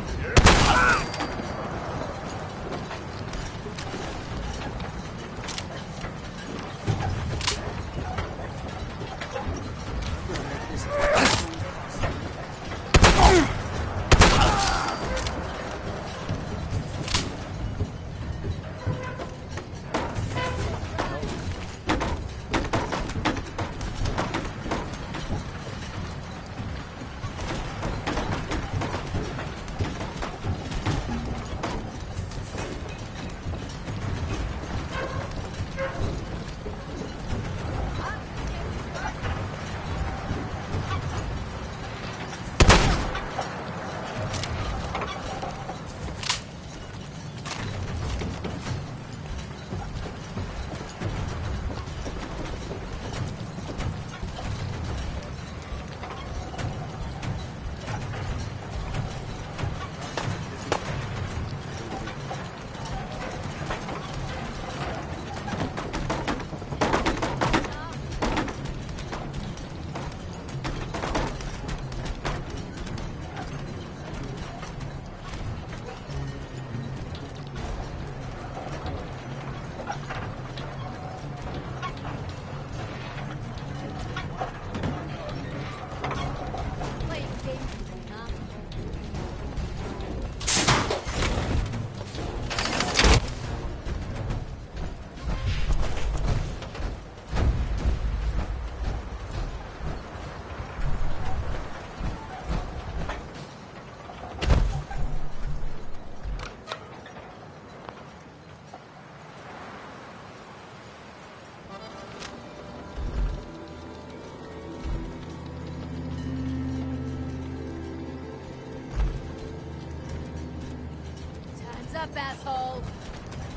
up, asshole!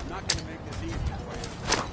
I'm not gonna make this easy for you.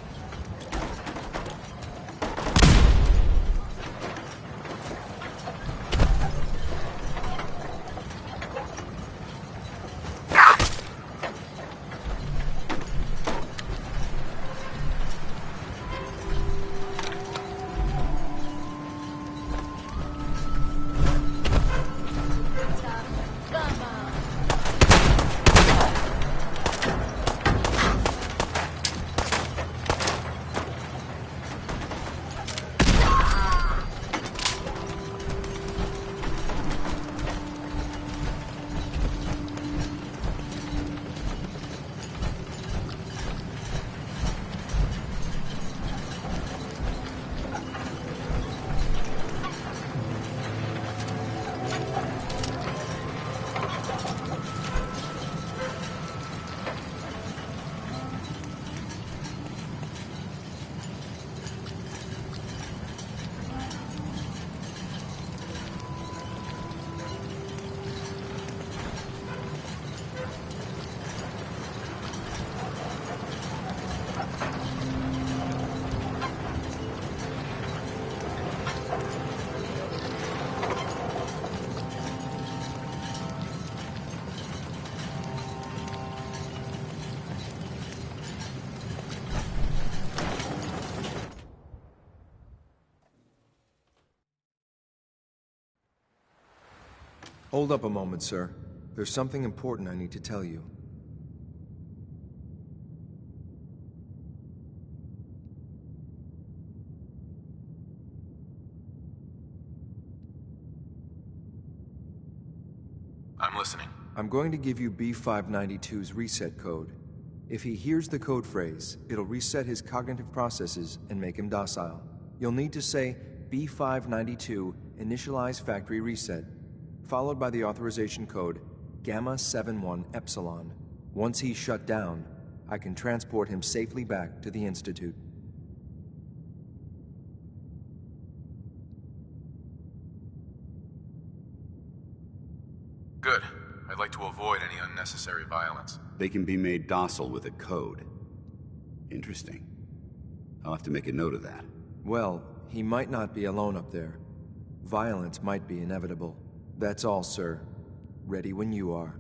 Hold up a moment, sir. There's something important I need to tell you. I'm listening. I'm going to give you B592's reset code. If he hears the code phrase, it'll reset his cognitive processes and make him docile. You'll need to say B592 initialize factory reset, followed by the authorization code Gamma 71 Epsilon. Once he's shut down, I can transport him safely back to the Institute. Good. I'd like to avoid any unnecessary violence. They can be made docile with a code. Interesting. I'll have to make a note of that. Well, he might not be alone up there. Violence might be inevitable. That's all, sir. Ready when you are.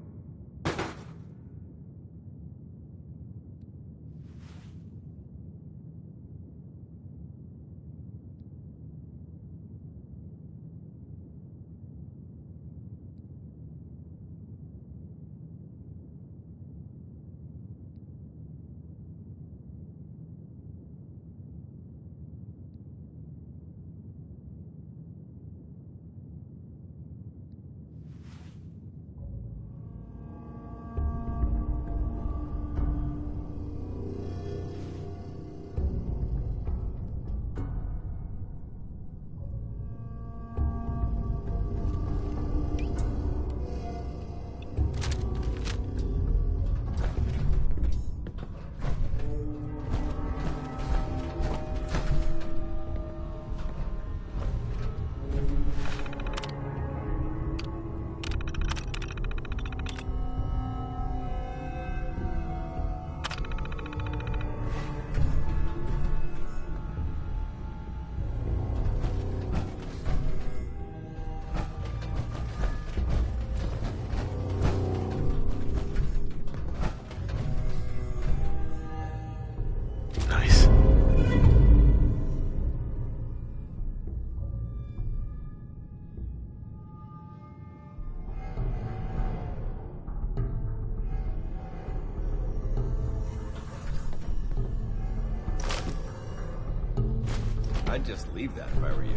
I'd just leave that if I were you.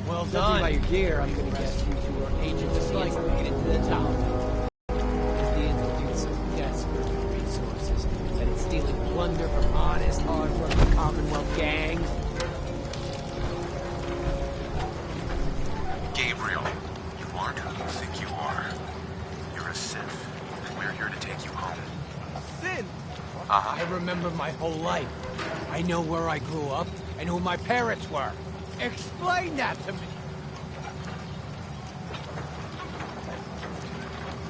Well done. By your gear, I'm gonna guess you two are agents just like made it to the top. As the Institute's so desperate for resources that it's stealing plunder from honest, hard-working Commonwealth gangs. Gabriel, you aren't who you think you are. You're a synth, and we're here to take you home. Sin? Uh-huh. I remember my whole life. I know where I grew up and who my parents were. Explain that to me.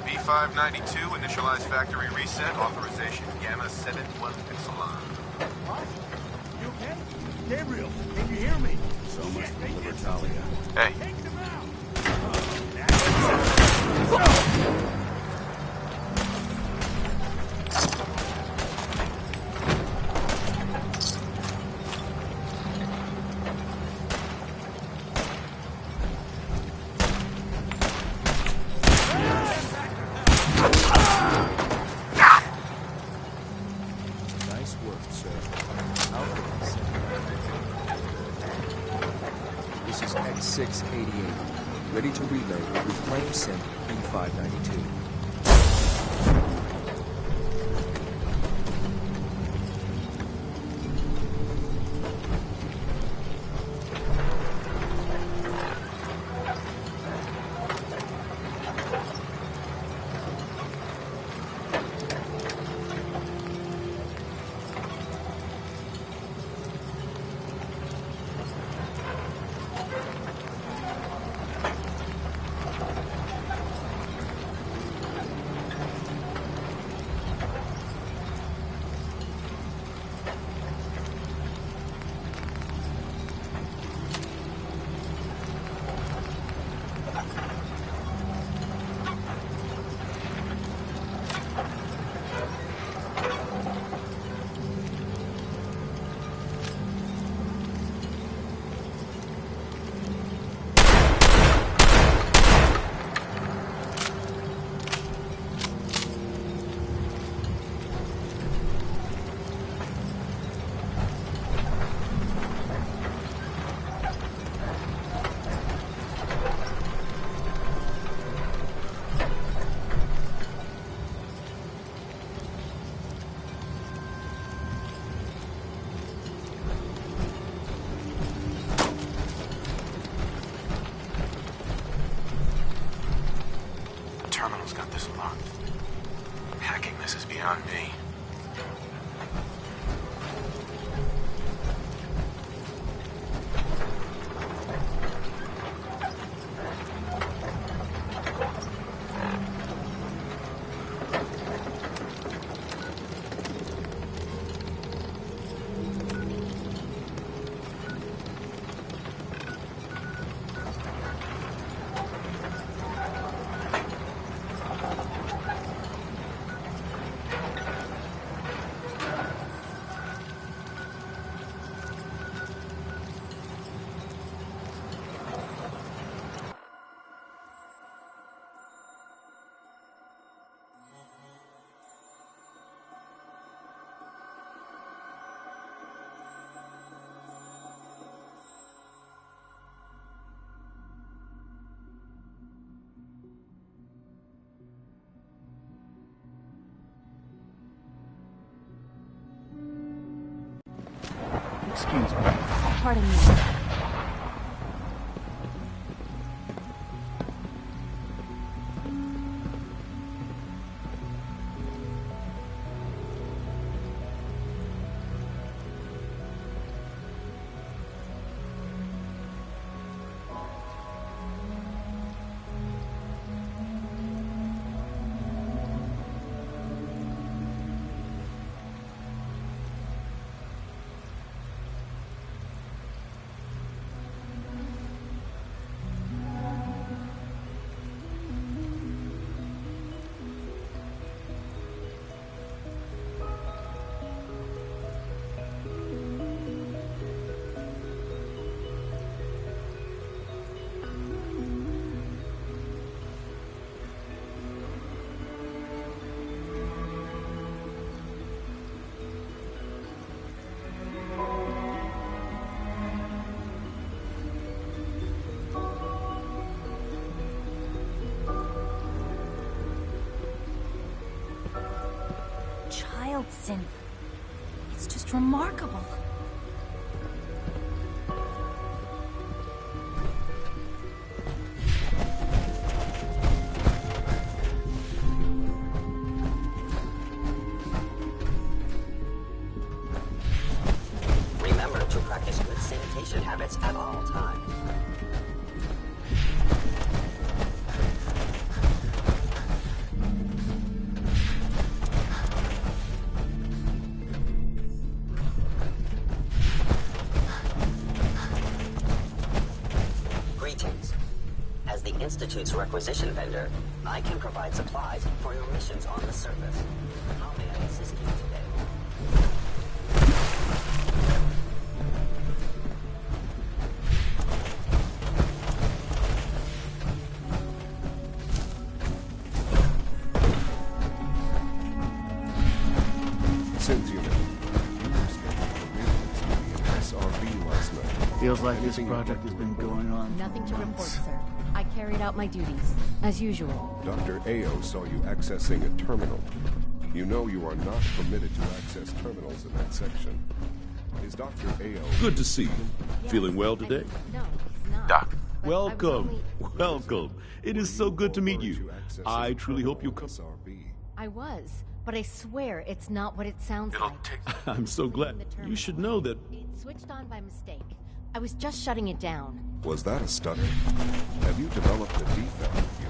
B592, initialize factory reset, authorization Gamma 71 Epsilon. What? You okay? Gabriel, can you hear me? So much for Libertalia. Hey. Take them out! Nice work, sir. This is X688. Ready to relay with claim sync B592. terminal's got this locked? Hacking this is beyond me. Excuse me. Pardon me. Synth. It's just remarkable. Remember to practice good sanitation habits at all times. Institute's requisition vendor, I can provide supplies for your missions on the surface. How may I assist you today? Cynthia, you were scheduled for the SRB last night. Feels like this project has been going on Nothing for to report, months. sir. I carried out my duties, as usual. Dr. Ao saw you accessing a terminal. You know you are not permitted to access terminals in that section. Is Dr. Ao... Good to see you. Feeling well today? No, he's not. Doc. Welcome. Welcome. It is so good to meet you. I truly hope you come. I was, but I swear it's not what it sounds like. I'm so glad. You should know that... It switched on by mistake. I was just shutting it down. Was that a stutter? Have you developed a defect here?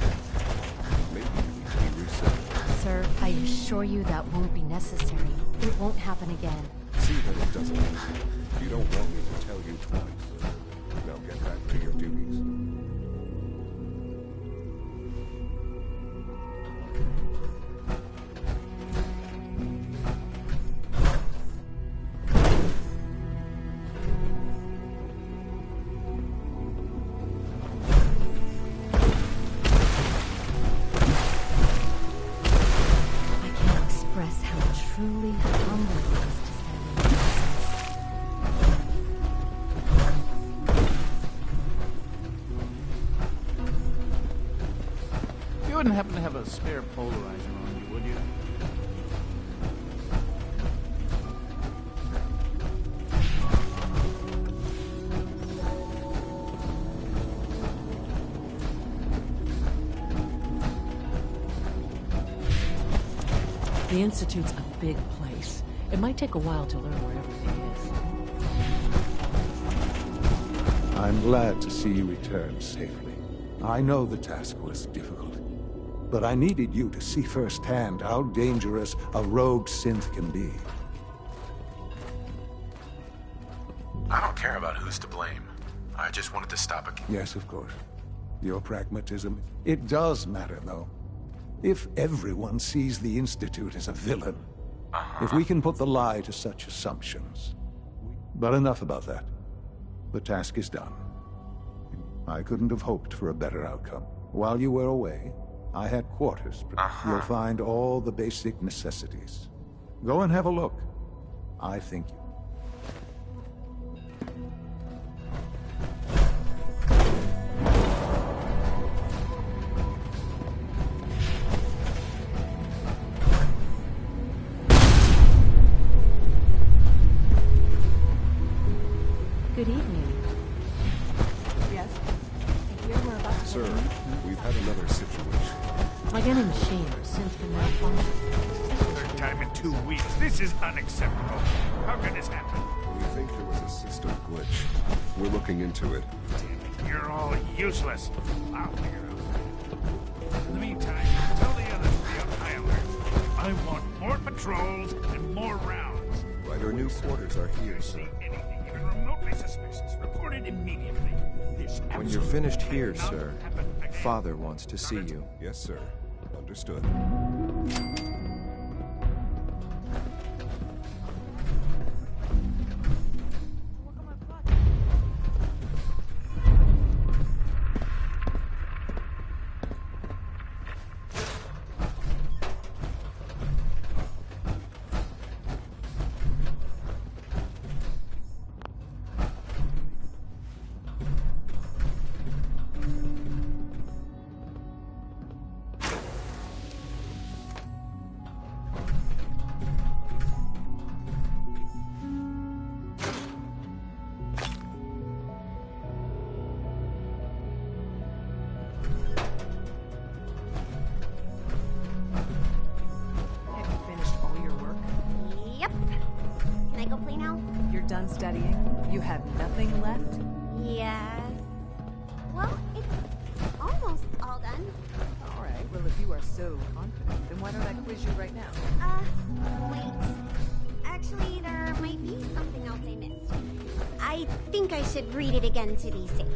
Maybe you need to be reset. Sir, I assure you that won't be necessary. It won't happen again. See that it doesn't. You don't want me to tell you twice. Now get back to your duties. Truly humbling it is to stand in your presence. You wouldn't happen to have a spare polarizer on you, would you? The Institute's a big place. It might take a while to learn where everything is. I'm glad to see you return safely. I know the task was difficult, but I needed you to see firsthand how dangerous a rogue synth can be. I don't care about who's to blame. I just wanted to stop it. Yes, of course. Your pragmatism. It does matter, though. If everyone sees the Institute as a villain, if we can put the lie to such assumptions. But enough about that. The task is done. I couldn't have hoped for a better outcome. While you were away, I had quarters. You'll find all the basic necessities. Go and have a look. I think you... Good evening. Yes? I hear we're about to... Sir, we've had another situation. Like any machine, synth can malfunction. Third time in 2 weeks. This is unacceptable. How could this happen? We think there was a system glitch. We're looking into it. Damn it, you're all useless. I'll figure it out. In the meantime, tell the others to be on high alert. I want more patrols and more rounds. Right, your new quarters are here, sir. Anything even remotely suspicious, report it immediately. This When you're finished here, sir, Father wants to see you. Yes, sir. Understood. Done studying? You have nothing left? Yes. Well, it's almost all done. All right. Well, if you are so confident, then why don't I quiz you right now? Wait. Actually, there might be something else I missed. I think I should read it again to be safe.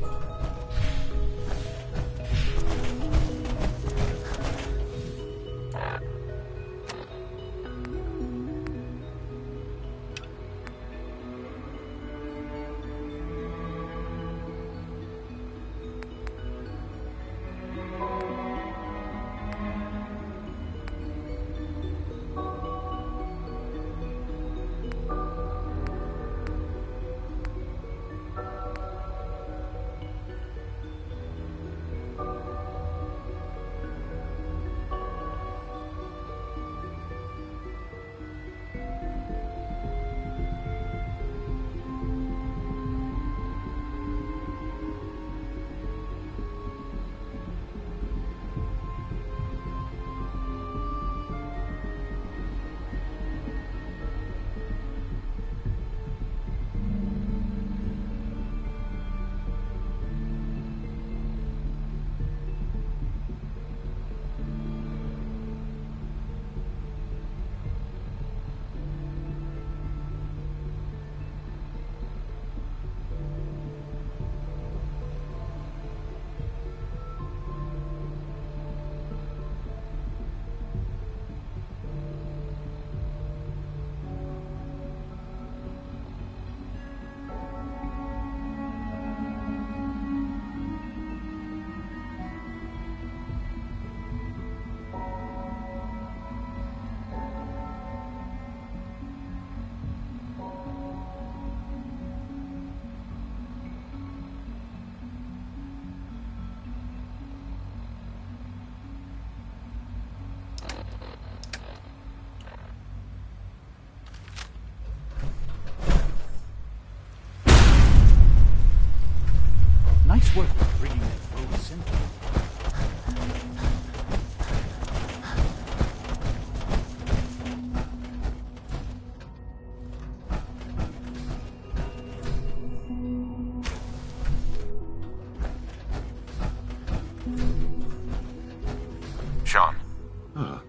Ah.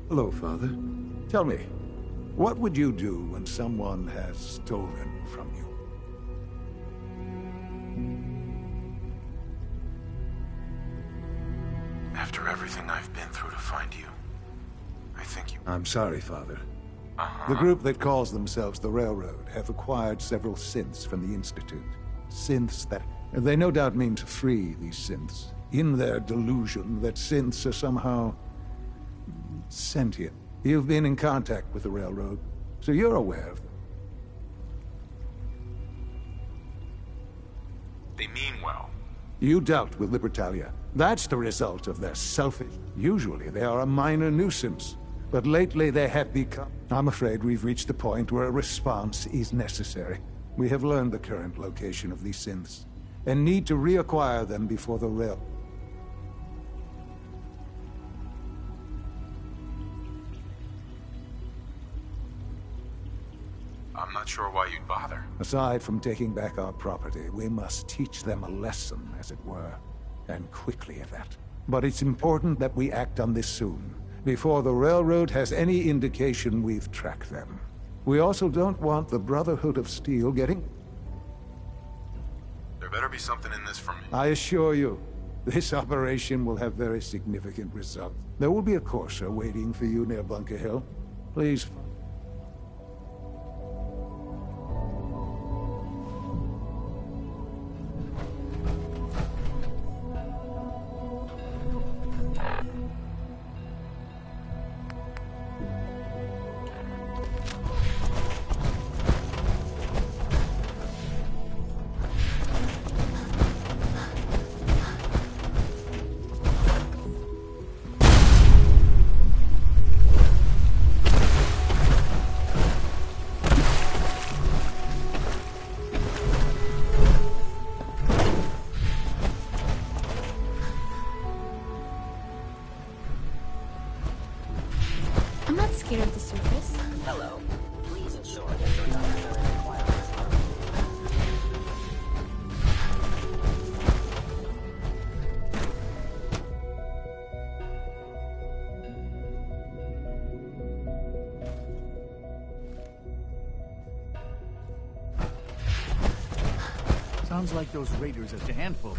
Hello, Father. Tell me, what would you do when someone has stolen from you? After everything I've been through to find you, I think you... I'm sorry, Father. The group that calls themselves the Railroad have acquired several synths from the Institute. Synths that... They no doubt mean to free these synths, in their delusion that synths are somehow... sentient. You've been in contact with the Railroad, so you're aware of them. They mean well. You dealt with Libertalia. That's the result of their selfish... Usually they are a minor nuisance, but lately they have become... I'm afraid we've reached the point where a response is necessary. We have learned the current location of these synths, and need to reacquire them before the rail... I'm not sure why you'd bother. Aside from taking back our property, we must teach them a lesson, as it were. And quickly at that. But it's important that we act on this soon, before the Railroad has any indication we've tracked them. We also don't want the Brotherhood of Steel getting... There better be something in this for me. I assure you, this operation will have very significant results. There will be a courser waiting for you near Bunker Hill. Please... I'm not scared of the surface. Hello. Please ensure that your dietary requirements are Sounds like those raiders at the handful.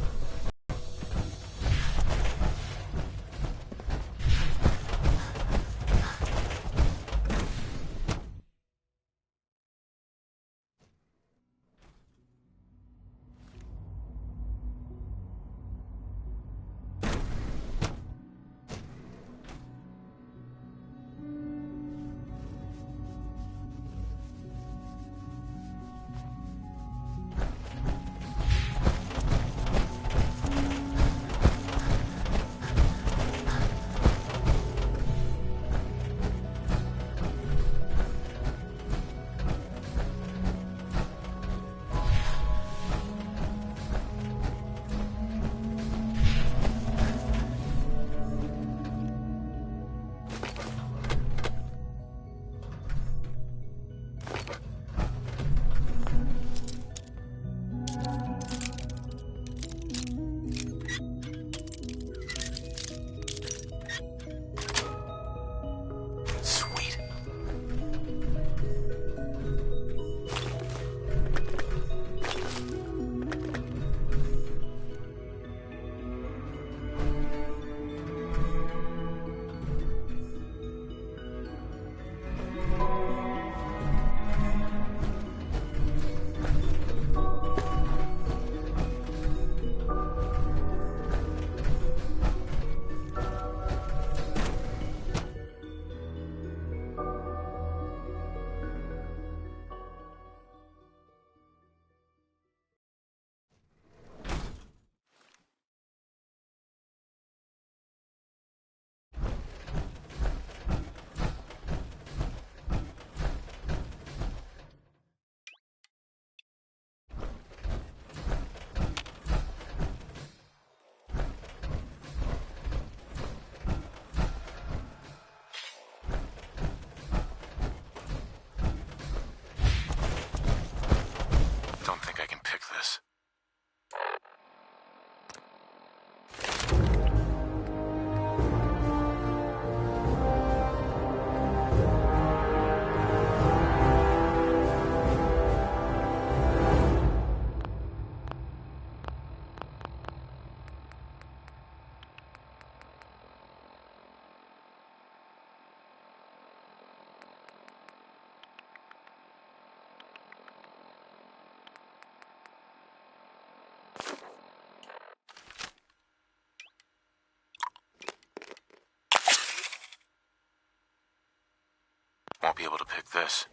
won't be able to pick this.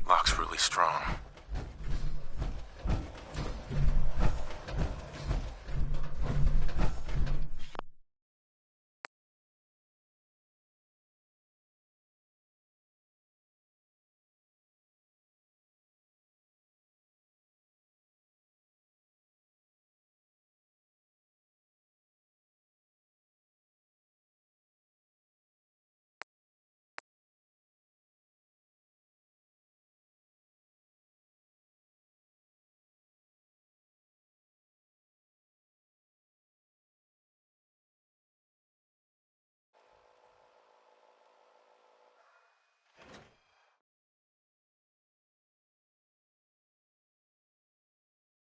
Lock's really strong.